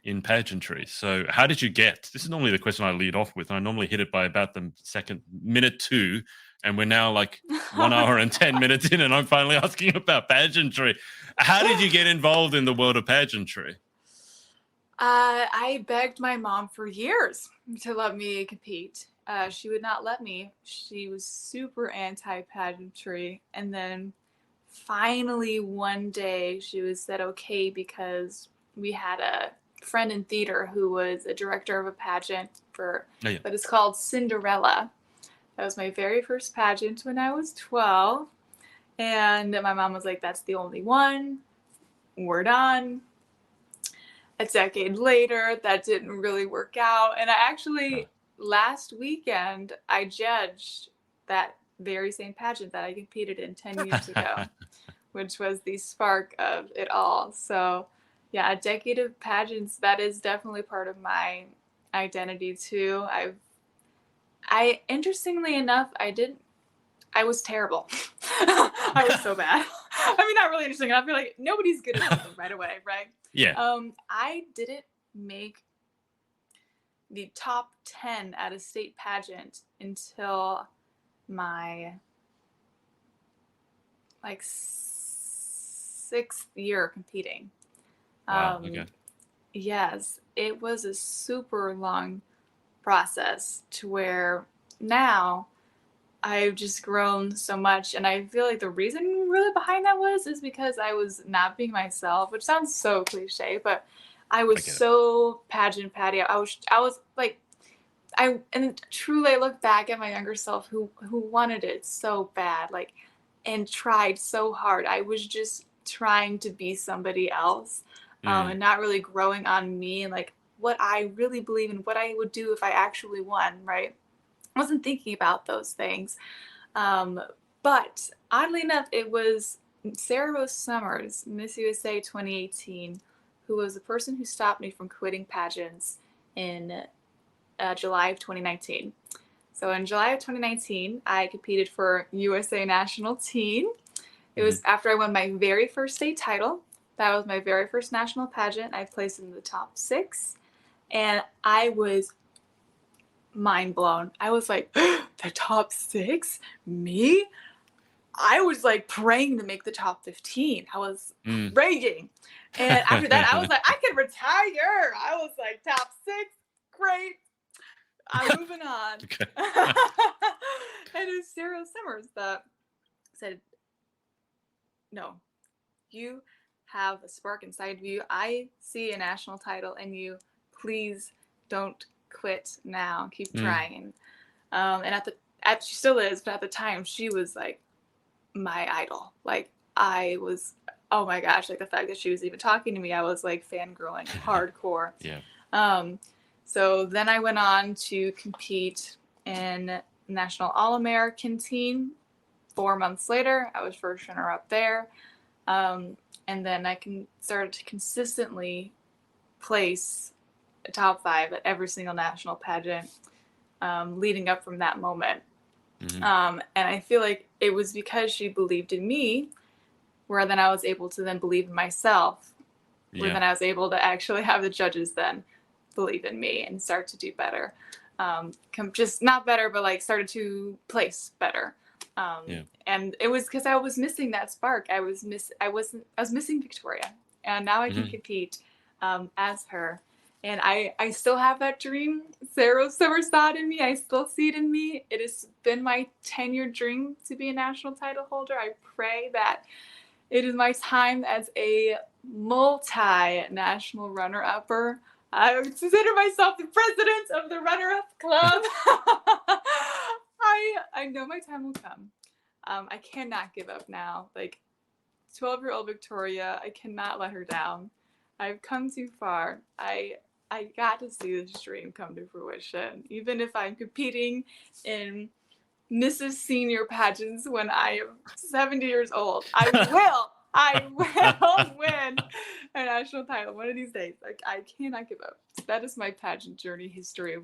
in pageantry. So how did you get, this is normally the question I lead off with, and I normally hit it by about the minute 2, and we're now like 1 hour and 10 minutes in, and I'm finally asking about pageantry. How did you get involved in the world of pageantry? I begged my mom for years to let me compete. She would not let me. She was super anti-pageantry. And then finally one day she was said okay because we had a friend in theater who was a director of a pageant for what is called Cinderella. That was my very first pageant when I was 12. And my mom was like, that's the only one. We're done. A decade later, that didn't really work out. And I actually, last weekend, I judged that very same pageant that I competed in 10 years ago, which was the spark of it all. So, yeah, a decade of pageants, that is definitely part of my identity too. I interestingly enough, I was terrible. I was so bad. I mean, not really interesting. I feel like nobody's good at something right away, right? Yeah. I didn't make the top 10 at a state pageant until my like 6th year competing. Wow. Okay. Yes, it was a super long process to where now I've just grown so much, and I feel like the reason really behind that is because I was not being myself, which sounds so cliche, but I was so pageant patty. I was like, and truly I look back at my younger self who wanted it so bad, like, and tried so hard. I was just trying to be somebody else, and not really growing on me and like what I really believe in, what I would do if I actually won, right? I wasn't thinking about those things. But oddly enough, it was Sarah Rose Summers, Miss USA 2018, who was the person who stopped me from quitting pageants in July of 2019. So in July of 2019, I competed for USA National Teen. It was after I won my very first state title. That was my very first national pageant. I placed in the top 6, and I was mind blown. I was like, the top 6? Me? I was like praying to make the top 15. I was raging. And after that, I was like, I can retire. I was like, top 6, great. I'm moving on. And it was Sarah Summers that said, no, you have a spark inside of you. I see a national title in you. Please don't quit now. Keep trying. And she still is, but at the time she was like my idol. Like I was, oh my gosh, like the fact that she was even talking to me, I was like fangirling hardcore. Yeah. So then I went on to compete in National All-American Teen. 4 months later, I was first runner up there. And then I started to consistently place a top 5 at every single national pageant leading up from that moment. And I feel like it was because she believed in me, where then I was able to then believe in myself, where then I was able to actually have the judges then believe in me and start to do better. Just not better, but like started to place better. And it was because I was missing that spark. I was missing Victoria, and now I can compete as her. And I still have that dream. Sarah Summers saw it in me. I still see it in me. It has been my 10-year dream to be a national title holder. I pray that it is my time as a multi-national runner-upper. I consider myself the president of the runner-up club. I know my time will come. I cannot give up now. Like 12-year-old Victoria, I cannot let her down. I've come too far. I got to see this dream come to fruition. Even if I'm competing in Mrs. Senior pageants when I am 70 years old, I will win a national title one of these days. Like I cannot give up. That is my pageant journey history.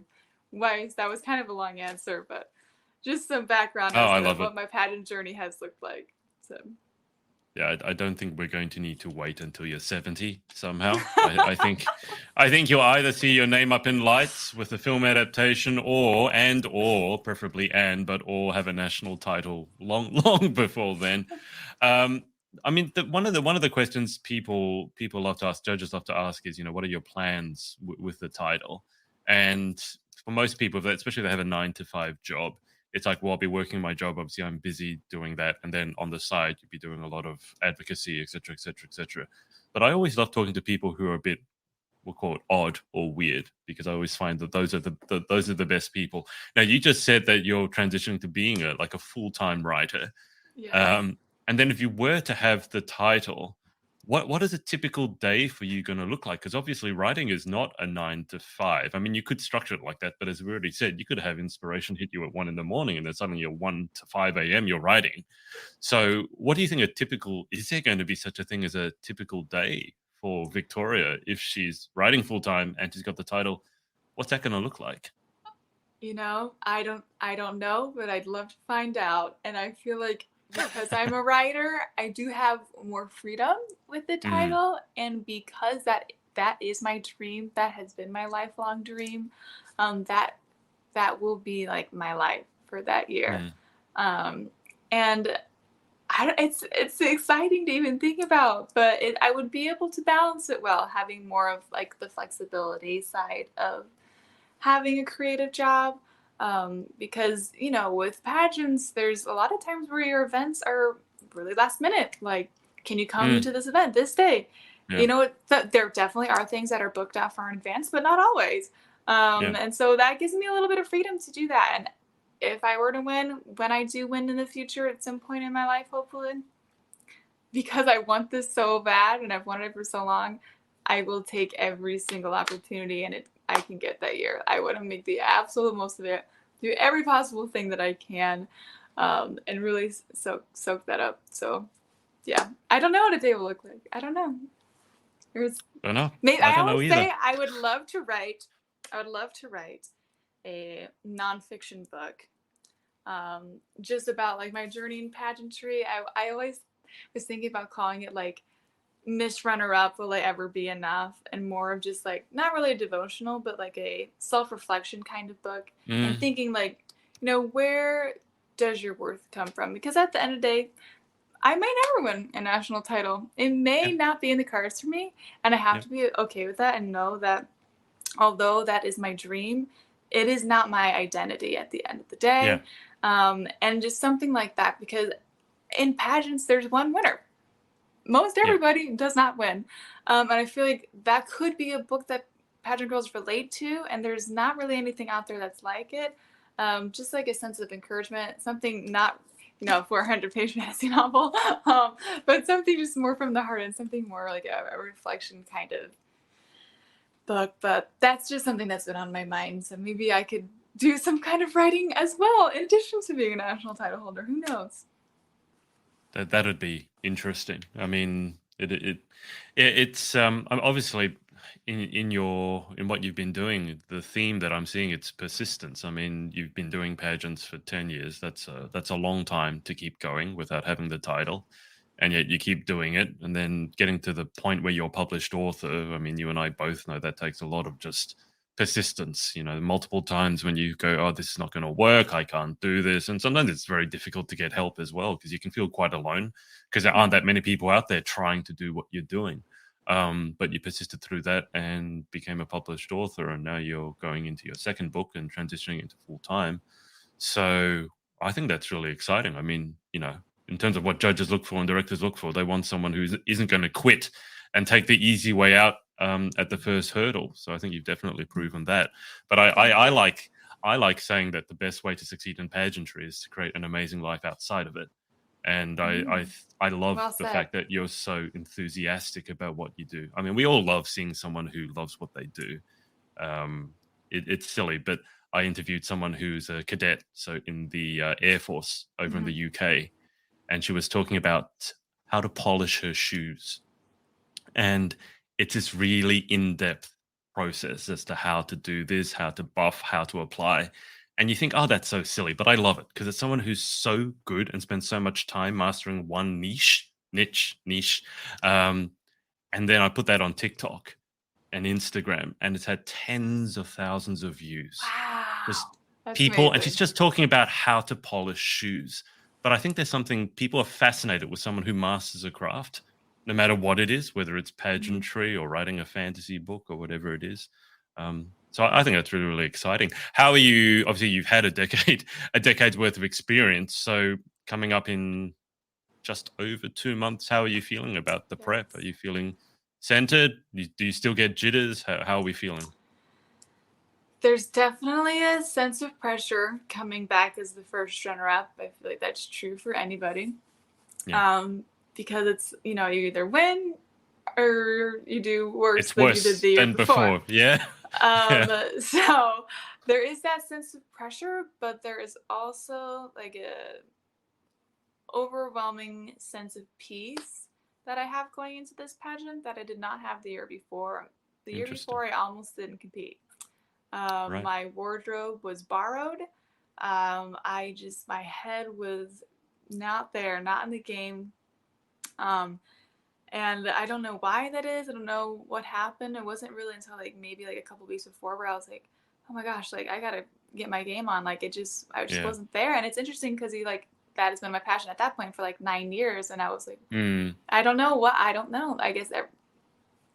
Why that was kind of a long answer, but just some background as to what my pageant journey has looked like. So Yeah, I don't think we're going to need to wait until you're 70 somehow. I think you'll either see your name up in lights with a film adaptation, or preferably but or have a national title long long before then. Um, I mean, one of the questions people love to ask, judges love to ask, is, what are your plans with the title? And for most people, especially if they have a 9 to 5 job, it's like, well, I'll be working my job. Obviously, I'm busy doing that, and then on the side, you'd be doing a lot of advocacy, etc., etc., etc. But I always love talking to people who are a bit, we'll call it odd or weird, because I always find that those are the best people. Now, you just said that you're transitioning to being a full-time writer. Yes. Um, and then if you were to have the title, what is a typical day for you going to look like? Because obviously writing is not a 9 to 5. I mean, you could structure it like that, but as we already said, you could have inspiration hit you at 1 in the morning, and then suddenly you're 1 to 5 a.m. You're writing. So, what do you think is there going to be such a thing as a typical day for Victoria if she's writing full time and she's got the title? What's that going to look like? I don't know, but I'd love to find out. And I feel like because I'm a writer, I do have more freedom with the Mm, title, and because that is my dream, that has been my lifelong dream, that will be like my life for that year. mm, Um, and it's exciting to even think about, but I would be able to balance it well, having more of like the flexibility side of having a creative job. Because with pageants, there's a lot of times where your events are really last minute. Like, can you come mm, to this event this day? yeah, There definitely are things that are booked out far in advance, but not always. yeah, And so that gives me a little bit of freedom to do that. And if I were to win, when I do win in the future at some point in my life, hopefully, because I want this so bad and I've wanted it for so long, I will take every single opportunity and I can get that year. I want to make the absolute most of it, do every possible thing that I can, and really soak that up. So yeah, I don't know what a day will look like. I don't know. There's don't know. maybe I I don't know always either. say I would love to write. I would love to write a nonfiction book, just about like my journey in pageantry. I always was thinking about calling it like Miss Runner Up, Will I Ever Be Enough? And more of just like not really a devotional, but like a self reflection kind of book. And Mm, thinking like, where does your worth come from? Because at the end of the day, I might never win a national title. It may yeah, not be in the cards for me. And I have yeah, to be okay with that and know that although that is my dream, it is not my identity at the end of the yeah, day. And just something like that, because in pageants, there's one winner. Most yeah. everybody does not win. And I feel like that could be a book that pageant girls relate to, and there's not really anything out there that's like it. Just like a sense of encouragement, something not, 400-page fantasy novel, but something just more from the heart and something more like a reflection kind of book. But that's just something that's been on my mind. So maybe I could do some kind of writing as well, in addition to being a national title holder. Who knows? That'd be interesting. I mean, it's obviously in what you've been doing. The theme that I'm seeing, it's persistence. I mean, you've been doing pageants for 10 years. That's a long time to keep going without having the title, and yet you keep doing it, and then getting to the point where you're a published author. I mean, you and I both know that takes a lot of just persistence. Multiple times when you go, oh, this is not going to work, I can't do this. And sometimes it's very difficult to get help as well, because you can feel quite alone, because there aren't that many people out there trying to do what you're doing. But you persisted through that and became a published author, and now you're going into your second book and transitioning into full time. So I think that's really exciting. I mean, in terms of what judges look for and directors look for, they want someone who isn't going to quit and take the easy way out at the first hurdle. So I think you've definitely proven that. But I, I, Thank I you. like I like saying that the best way to succeed in pageantry is to create an amazing life outside of it. And Mm, I love well the said. fact that you're so enthusiastic about what you do. I mean, we all love seeing someone who loves what they do. It's silly, but I interviewed someone who's a cadet, so in the Air Force over in the Mhm. UK, and she was talking about how to polish her shoes. And it's this really in depth process as to how to do this, how to buff, how to apply. And you think, oh, that's so silly. But I love it because it's someone who's so good and spends so much time mastering one niche niche. And then I put that on TikTok and Instagram, and it's had tens of thousands of views. Wow. Just That's people, and she's amazing. just talking about how to polish shoes. But I think there's something, people are fascinated with someone who masters a craft, no matter what it is, whether it's pageantry or writing a fantasy book or whatever it is. So I think that's really, really exciting. How are you? Obviously, you've had a decade's worth of experience. So coming up in just over 2 months, how are you feeling about the prep? Are Yes. you feeling centered? Do you still get jitters? How are we feeling? There's definitely a sense of pressure coming back as the first runner-up. I feel like that's true for anybody. Yeah, Because it's, you either win or you do worse it's than you did worse the year than before. before. Yeah, Um, yeah, so there is that sense of pressure, but there is also like a overwhelming sense of peace that I have going into this pageant that I did not have the year before. The year interesting. before, I almost didn't compete. Right, My wardrobe was borrowed. My head was not there, not in the game. Um, and I don't know why that is. I don't know what happened. It wasn't really until like maybe like a couple weeks before where I was like, oh my gosh, like I gotta get my game on. Like I just yeah. wasn't there. And it's interesting because that has been my passion at that point for like 9 years. And I was like, Mm, I don't know. I guess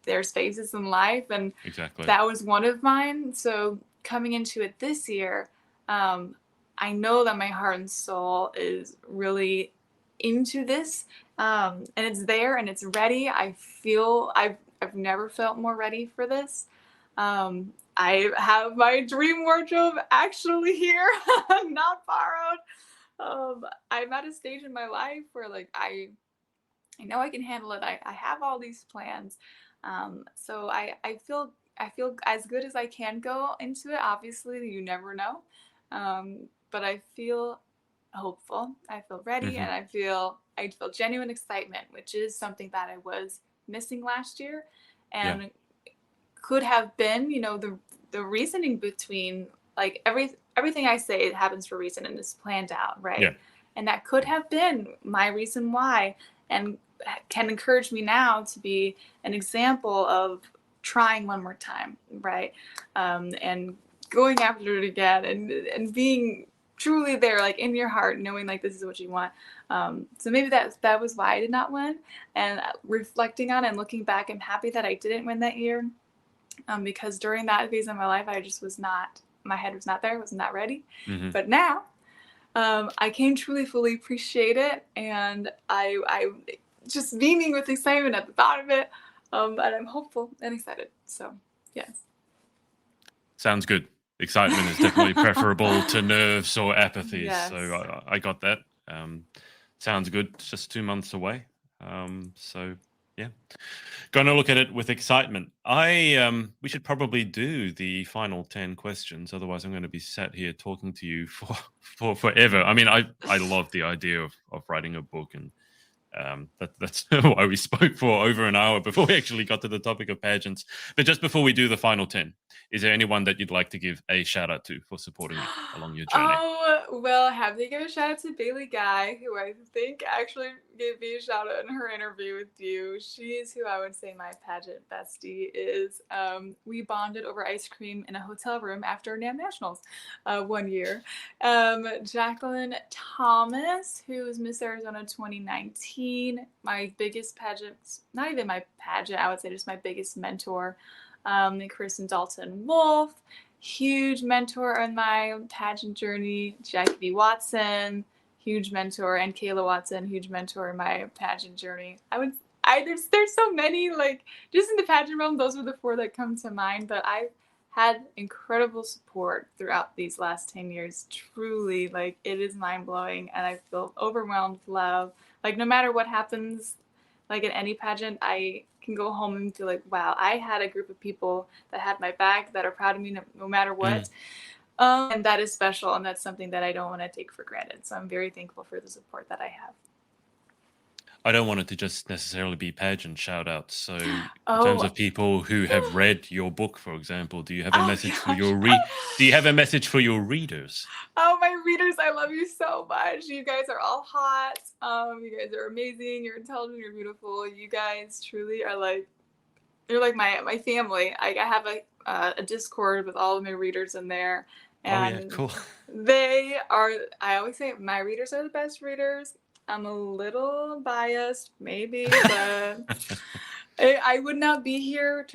there's phases in life, and exactly. that was one of mine. So coming into it this year, um, I know that my heart and soul is really into this, and it's there and it's ready. I've never felt more ready for this. I have my dream wardrobe actually here, not borrowed. I'm at a stage in my life where like I know I can handle it. I have all these plans. So I feel as good as I can go into it. Obviously, you never know. But I feel hopeful. I feel ready, Hmm. and I feel genuine excitement, which is something that I was missing last year, Yeah, and could have been, the reasoning between like everything I say it happens for a reason and is planned out, yeah. right? And that could have been my reason why, and can encourage me now to be an example of trying one more time, right? And going after it again, and being truly there, like in your heart, knowing like this is what you want. So maybe that was why I did not win. And reflecting on it and looking back, I'm happy that I didn't win that year, because during that phase of my life, I just was not, my head was not there, was not ready. Hmm. But now, I can truly fully appreciate it, and I just beaming with excitement at the thought of it, and I'm hopeful and excited. So, yes. Sounds good. Excitement is definitely preferable to nerves or apathies. So Yes. I got that. Um, Sounds good. It's just 2 months away. So yeah, gonna look at it with excitement. We should probably do the final 10 questions. Otherwise, I'm going to be sat here talking to you for forever. I mean, I love the idea of writing a book, and that's why we spoke for over an hour before we actually got to the topic of pageants. But just before we do the final 10, is there anyone that you'd like to give a shout out to for supporting you along your journey? Oh, well, I have to give a shout out to Bailey Guy, who I think actually gave me a shout out in her interview with you. She's who I would say my pageant bestie is. We bonded over ice cream in a hotel room after NAM Nationals one year. Jacqueline Thomas, who was Miss Arizona 2019, my biggest pageant, not even my pageant, I would say just my biggest mentor. And Kristen Dalton Wolf, huge mentor on my pageant journey. Jackie B. Watson, huge mentor, and Kayla Watson, huge mentor in my pageant journey. There's so many, like, just in the pageant realm, those are the four that come to mind. But I've had incredible support throughout these last 10 years. Truly, like, it is mind blowing, and I feel overwhelmed with love. Like, no matter what happens, like in any pageant, I can go home and feel like, wow, I had a group of people that had my back, that are proud of me no matter Mm. what. And that is special, and that's something that I don't want to take for granted. So I'm very thankful for the support that I have. I don't want it to just necessarily be pageant shout outs. So in terms Oh, of people who have read your book, for example, do you have a oh message for gosh. your do you have a message for your readers? Oh, my readers, I love you so much. You guys are all hot. You guys are amazing. You're intelligent. You're beautiful. You guys truly are like, you're like my family. I have a Discord with all of my readers in there, Oh yeah, and cool. they are. I always say my readers are the best readers. I'm a little biased, maybe, but I would not be here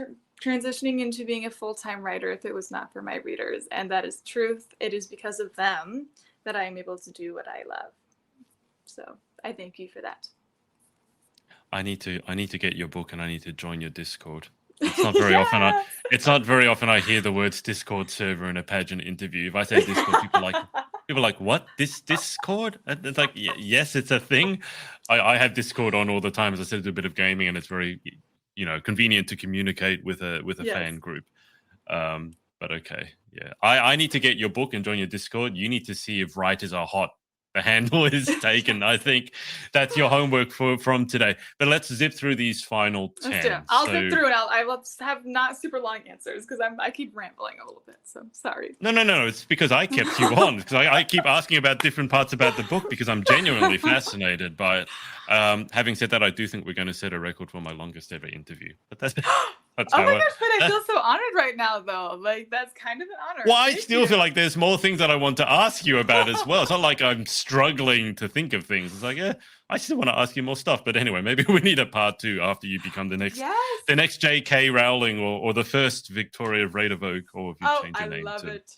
transitioning into being a full-time writer if it was not for my readers, and that is truth. It is because of them that I am able to do what I love. So I thank you for that. I need to get your book and I need to join your Discord. It's not very often Yes. I hear the words Discord server in a pageant interview. If I say Discord, people are like, what? This Discord? And it's like, yes, it's a thing. I have Discord on all the time. As I said, I do a bit of gaming, and it's very, convenient to communicate with a Yes. fan group. But okay, yeah. I need to get your book and join your Discord. You need to see if writers are hot. The handle is taken. I think that's your homework from today. But let's zip through these final Let's do it. 10. I'll zip through and I will have not super long answers because I keep rambling a little bit. So I'm sorry. No. It's because I kept you on because I keep asking about different parts about the book because I'm genuinely fascinated by it. Having said that, I do think we're going to set a record for my longest ever interview. But that's Oh my gosh, but I feel so honored right now, though. Like, that's kind of an honor. Well, I Thank still you. feel like there's more things that I want to ask you about as well. It's not like I'm struggling to think of things. It's like, I still want to ask you more stuff. But anyway, maybe we need a part 2 after you become the next J.K. Rowling or the first Victoria Vredevoogd, or if you change your name. I love it.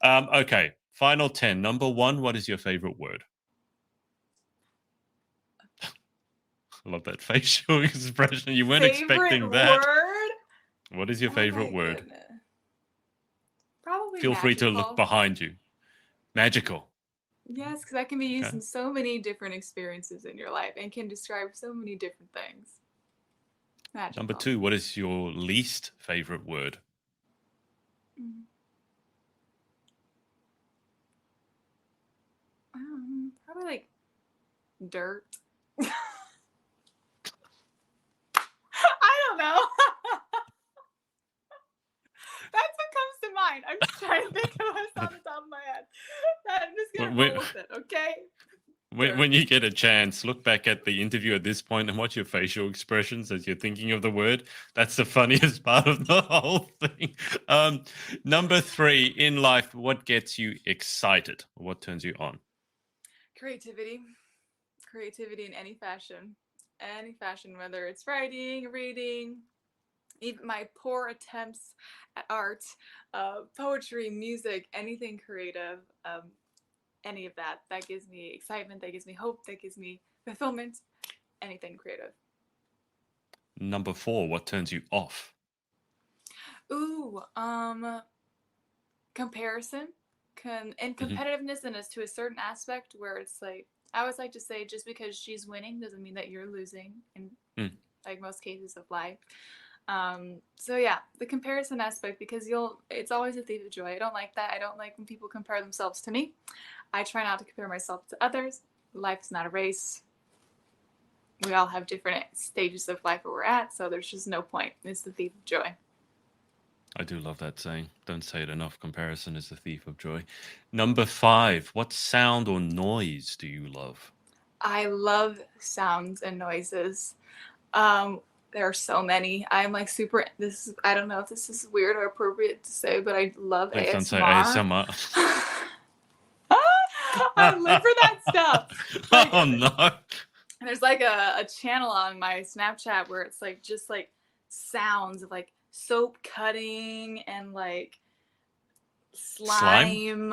Okay, final 10. Number 1, what is your favorite word? I love that facial expression. You weren't expecting that. Word? What is your favorite word? Goodness. Probably Feel free to look behind you. Magical. Yes, because that can be used in so many different experiences in your life and can describe so many different things. Magical. Number 2, what is your least favorite word? Probably like dirt. I don't know. That's what comes to mind. I'm just trying to think of what's on the top of my head. I'm just going to roll with it, okay? When you get a chance, look back at the interview at this point and watch your facial expressions as you're thinking of the word. That's the funniest part of the whole thing. Number 3, in life, what gets you excited? What turns you on? Creativity. Creativity in any fashion, whether it's writing, reading, even my poor attempts at art, poetry, music, anything creative, any of that gives me excitement, that gives me hope, that gives me fulfillment, anything creative. Number 4, what turns you off? Comparison and competitiveness, and as to a certain aspect where it's like, I always like to say, just because she's winning doesn't mean that you're losing in like most cases of life. So yeah, the comparison aspect, because it's always a thief of joy. I don't like that. I don't like when people compare themselves to me. I try not to compare myself to others. Life's not a race. We all have different stages of life where we're at, so there's just no point. It's the thief of joy. I do love that saying. Don't say it enough. Comparison is the thief of joy. Number 5, what sound or noise do you love? I love sounds and noises. There are so many. I'm like I don't know if this is weird or appropriate to say, but I love ASMR. Don't say ASMR. I live for that stuff. Like, oh no. There's like a channel on my Snapchat where it's like just like sounds of like soap cutting and like slime.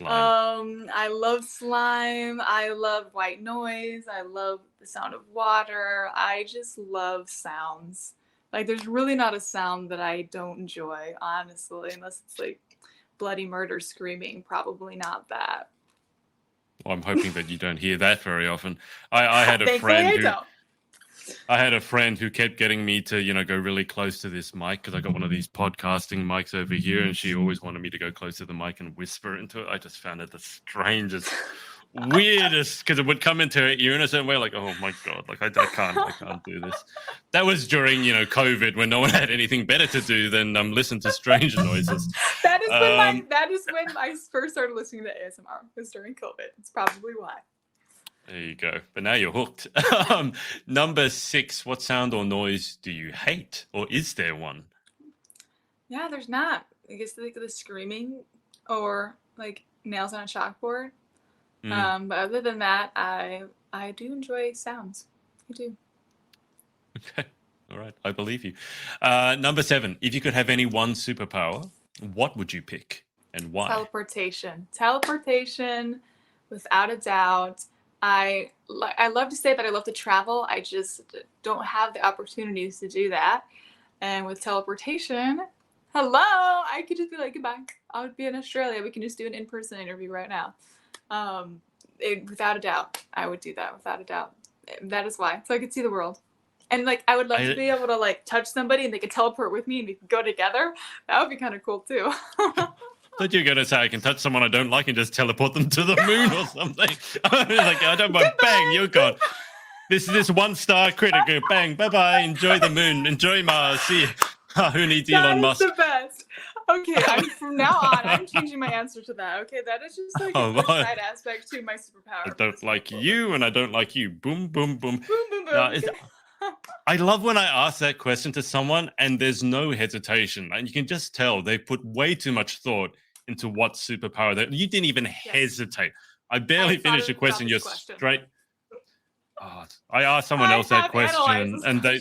I love slime. I love white noise. I love the sound of water. I just love sounds. Like, there's really not a sound that I don't enjoy, honestly, unless it's like bloody murder screaming. Probably not that. Well, I'm hoping that you don't hear that very often. I had a friend I had a friend who kept getting me to, go really close to this mic because I got one of these podcasting mics over here, and she always wanted me to go close to the mic and whisper into it. I just found it the strangest weirdest, because it would come into her ear in a certain way, like, oh my god, like I can't do this. That was during COVID when no one had anything better to do than listen to strange noises. That is when I first started listening to ASMR, was during COVID. It's probably why. There you go. But now you're hooked. Number 6, what sound or noise do you hate, or is there one? Yeah, there's not. I guess like the screaming or like nails on a chalkboard. But other than that, I do enjoy sounds. I do. Okay. All right. I believe you. Number 7, if you could have any one superpower, what would you pick and why? Teleportation, without a doubt. I love to say that I love to travel. I just don't have the opportunities to do that. And with teleportation, hello, I could just be like, goodbye. I would be in Australia. We can just do an in-person interview right now. Without a doubt, I would do that. Without a doubt, that is why. So I could see the world, and like I would love to be able to like touch somebody and they could teleport with me and we could go together. That would be kind of cool too. Thought you were gonna say I can touch someone I don't like and just teleport them to the moon or something. I was like, I don't mind. Bang, you're gone. This is this 1-star critic. Bang, bye bye. Enjoy the moon. Enjoy Mars. See you. Who needs Elon Musk? That's the best. Okay, from now on, I'm changing my answer to that. Okay, that is just like a side aspect to my superpower. I don't like you, and I don't like you. Boom, boom, boom. Boom, boom, boom. I love when I ask that question to someone and there's no hesitation, and you can just tell they put way too much thought into what superpower that you didn't even hesitate. I barely finished the question. You're straight. Oh, I asked someone else that question, and they.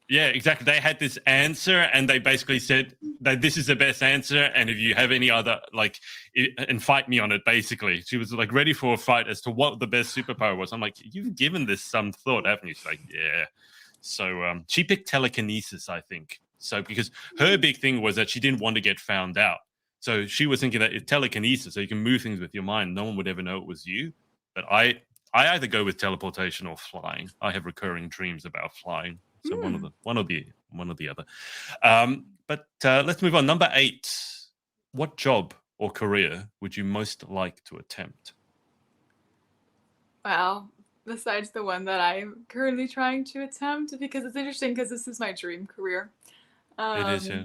Yeah, exactly. They had this answer, and they basically said that this is the best answer. And if you have any other, and fight me on it. Basically, she was like ready for a fight as to what the best superpower was. I'm like, you've given this some thought, haven't you? She's like, yeah. So she picked telekinesis, I think. So because her big thing was that she didn't want to get found out. So she was thinking that it's telekinesis, so you can move things with your mind. No one would ever know it was you. But I either go with teleportation or flying. I have recurring dreams about flying. So one or the other. But let's move on. Number 8. What job or career would you most like to attempt? Well, besides the one that I'm currently trying to attempt, because it's interesting because this is my dream career. It is, yeah.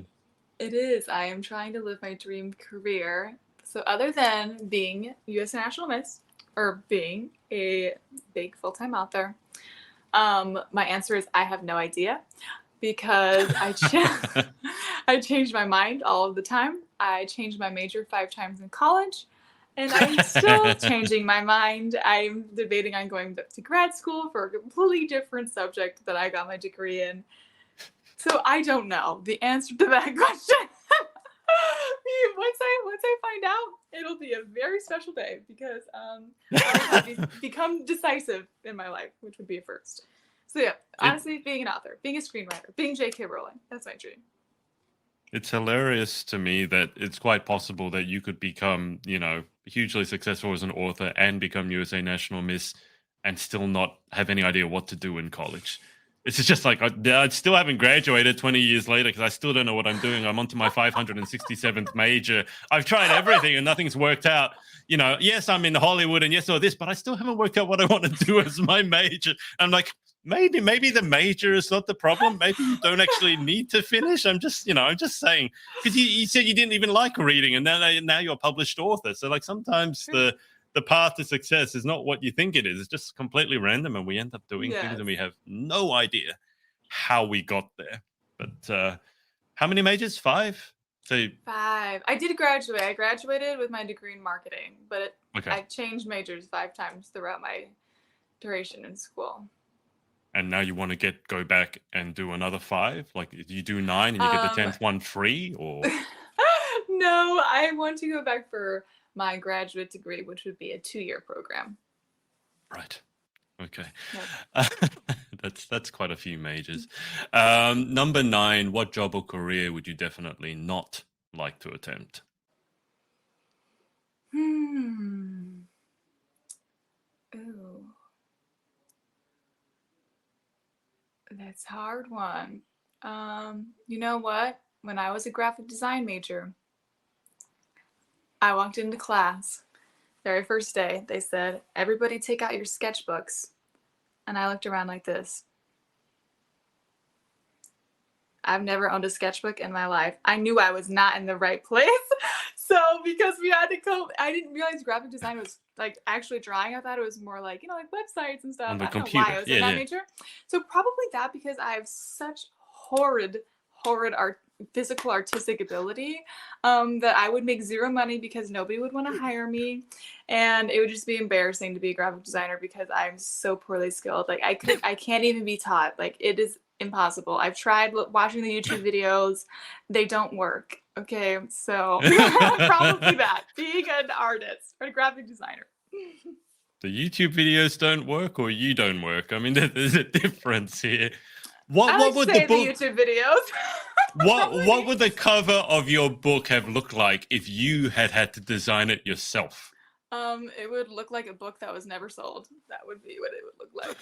It is. I am trying to live my dream career. So other than being U.S. National Miss or being a big full-time author, my answer is I have no idea, because I change my mind all of the time. I changed my major 5 times in college, and I'm still changing my mind. I'm debating on going to grad school for a completely different subject that I got my degree in. So I don't know the answer to that question. Once I find out, it'll be a very special day, because I'll become decisive in my life, which would be a first. So yeah, honestly, being an author, being a screenwriter, being J.K. Rowling, that's my dream. It's hilarious to me that it's quite possible that you could become, hugely successful as an author and become USA National Miss and still not have any idea what to do in college. It's just like I still haven't graduated 20 years later because I still don't know what I'm doing. I'm on to my 567th major. I've tried everything and nothing's worked out. Yes, I'm in Hollywood and yes, all this, but I still haven't worked out what I want to do as my major. I'm like, maybe the major is not the problem. Maybe you don't actually need to finish. I'm just saying, because you said you didn't even like reading, and now you're a published author. So like sometimes the path to success is not what you think it is. It's just completely random, and we end up doing things and we have no idea how we got there. But how many majors? 5? So 5. I did graduate. I graduated with my degree in marketing, but I changed majors 5 times throughout my duration in school. And now you want to go back and do another 5? Like, do you do 9 and you get the 10th one free, or? No, I want to go back for my graduate degree, which would be a 2-year program. Right. Okay. Yep. That's quite a few majors. Number 9, what job or career would you definitely not like to attempt? Ooh. That's a hard one. You know what? When I was a graphic design major, I walked into class. Very first day, they said, everybody take out your sketchbooks. And I looked around like this. I've never owned a sketchbook in my life. I knew I was not in the right place. So because we had to go, I didn't realize graphic design was like actually drawing. I thought it was more like, like websites and stuff. On the I don't computer. know why I was in that major. So probably that, because I have such horrid physical artistic ability, that I would make zero money because nobody would want to hire me, and it would just be embarrassing to be a graphic designer because I'm so poorly skilled. Like I can't even be taught. Like it is impossible. I've tried watching the YouTube videos, they don't work. Okay, so probably that, being an artist or a graphic designer. The YouTube videos don't work, or you don't work. I mean, there's a difference here. What would the book? The YouTube videos. What would the cover of your book have looked like if you had to design it yourself? It would look like a book that was never sold. That would be what it would look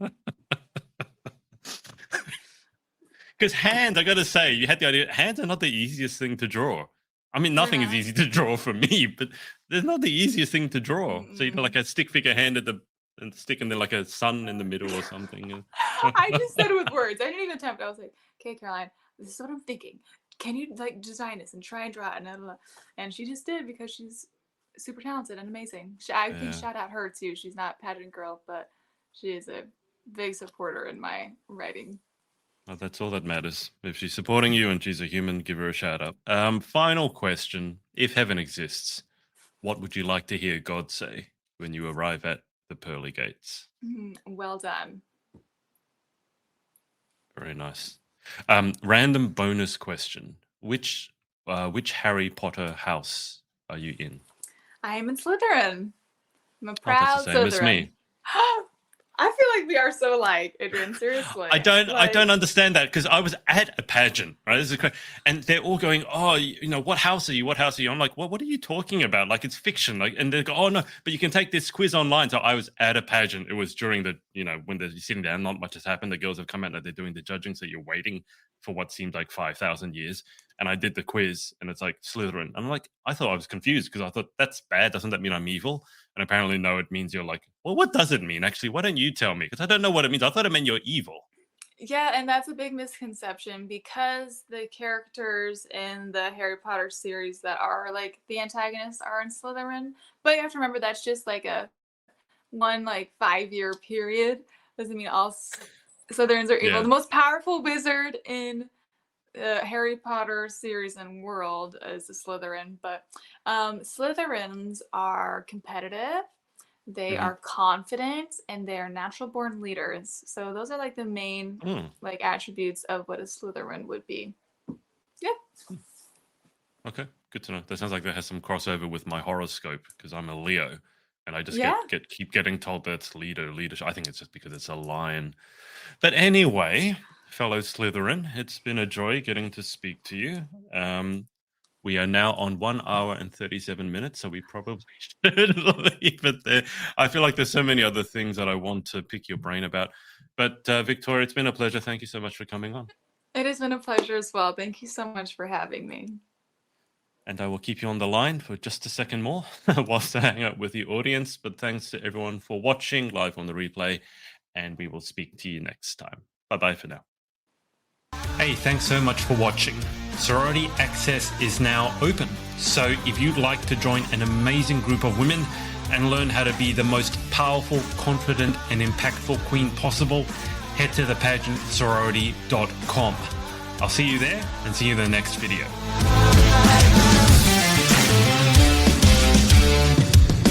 like. Because hands, I gotta say, you had the idea. Hands are not the easiest thing to draw. I mean, nothing is easy to draw for me, but they're not the easiest thing to draw. So like a stick figure hand and stick, and then like a sun in the middle or something. I just said it with words. I didn't even attempt. I was like, okay, Caroline, this is what I'm thinking. Can you like design this and try and draw it? And she just did, because she's super talented and amazing. I can shout out her too. She's not pageant girl, but she is a big supporter in my writing. Well, that's all that matters. If she's supporting you and she's a human, give her a shout out. Final question. If heaven exists, what would you like to hear God say when you arrive at the pearly gates? Well done. Very nice. Random bonus question. Which Harry Potter house are you in? I am in Slytherin. I'm a proud that's the same Slytherin. as me. I feel like we are so alike, Adrian. Seriously. I don't understand that, because I was at a pageant, right? This is and they're all going, "Oh, what house are you? What house are you?" I'm like, what are you talking about? Like, it's fiction. Like, and they go, "Oh no, but you can take this quiz online." So I was at a pageant. It was during the, when you're sitting down, not much has happened. The girls have come out and they're doing the judging, so you're waiting for what seemed like 5,000 years. And I did the quiz, and it's like Slytherin. I'm like, I thought I was confused, because I thought, that's bad. Doesn't that mean I'm evil? And apparently, no, it means you're like, well, what does it mean, actually? Why don't you tell me? Because I don't know what it means. I thought it meant you're evil. Yeah, and that's a big misconception, because the characters in the Harry Potter series that are like the antagonists are in Slytherin. But you have to remember, that's just like a 5-year period. Doesn't mean all Slytherins are evil. Yeah. The most powerful wizard in the Harry Potter series and world is a Slytherin, but Slytherins are competitive, they are confident, and they are natural born leaders. So those are like the main attributes of what a Slytherin would be. Yeah. Okay, good to know. That sounds like that has some crossover with my horoscope, because I'm a Leo, and I just keep getting told that's leadership. I think it's just because it's a lion. But anyway, fellow Slytherin, it's been a joy getting to speak to you. We are now on 1 hour and 37 minutes, so we probably should leave it there. I feel like there's so many other things that I want to pick your brain about. But Victoria, it's been a pleasure. Thank you so much for coming on. It has been a pleasure as well. Thank you so much for having me. And I will keep you on the line for just a second more whilst I hang out with the audience. But thanks to everyone for watching live on the replay, and we will speak to you next time. Bye-bye for now. Hey, thanks so much for watching. Sorority Access is now open. So if you'd like to join an amazing group of women and learn how to be the most powerful, confident, and impactful queen possible, head to thepageantsorority.com. I'll see you there, and see you in the next video.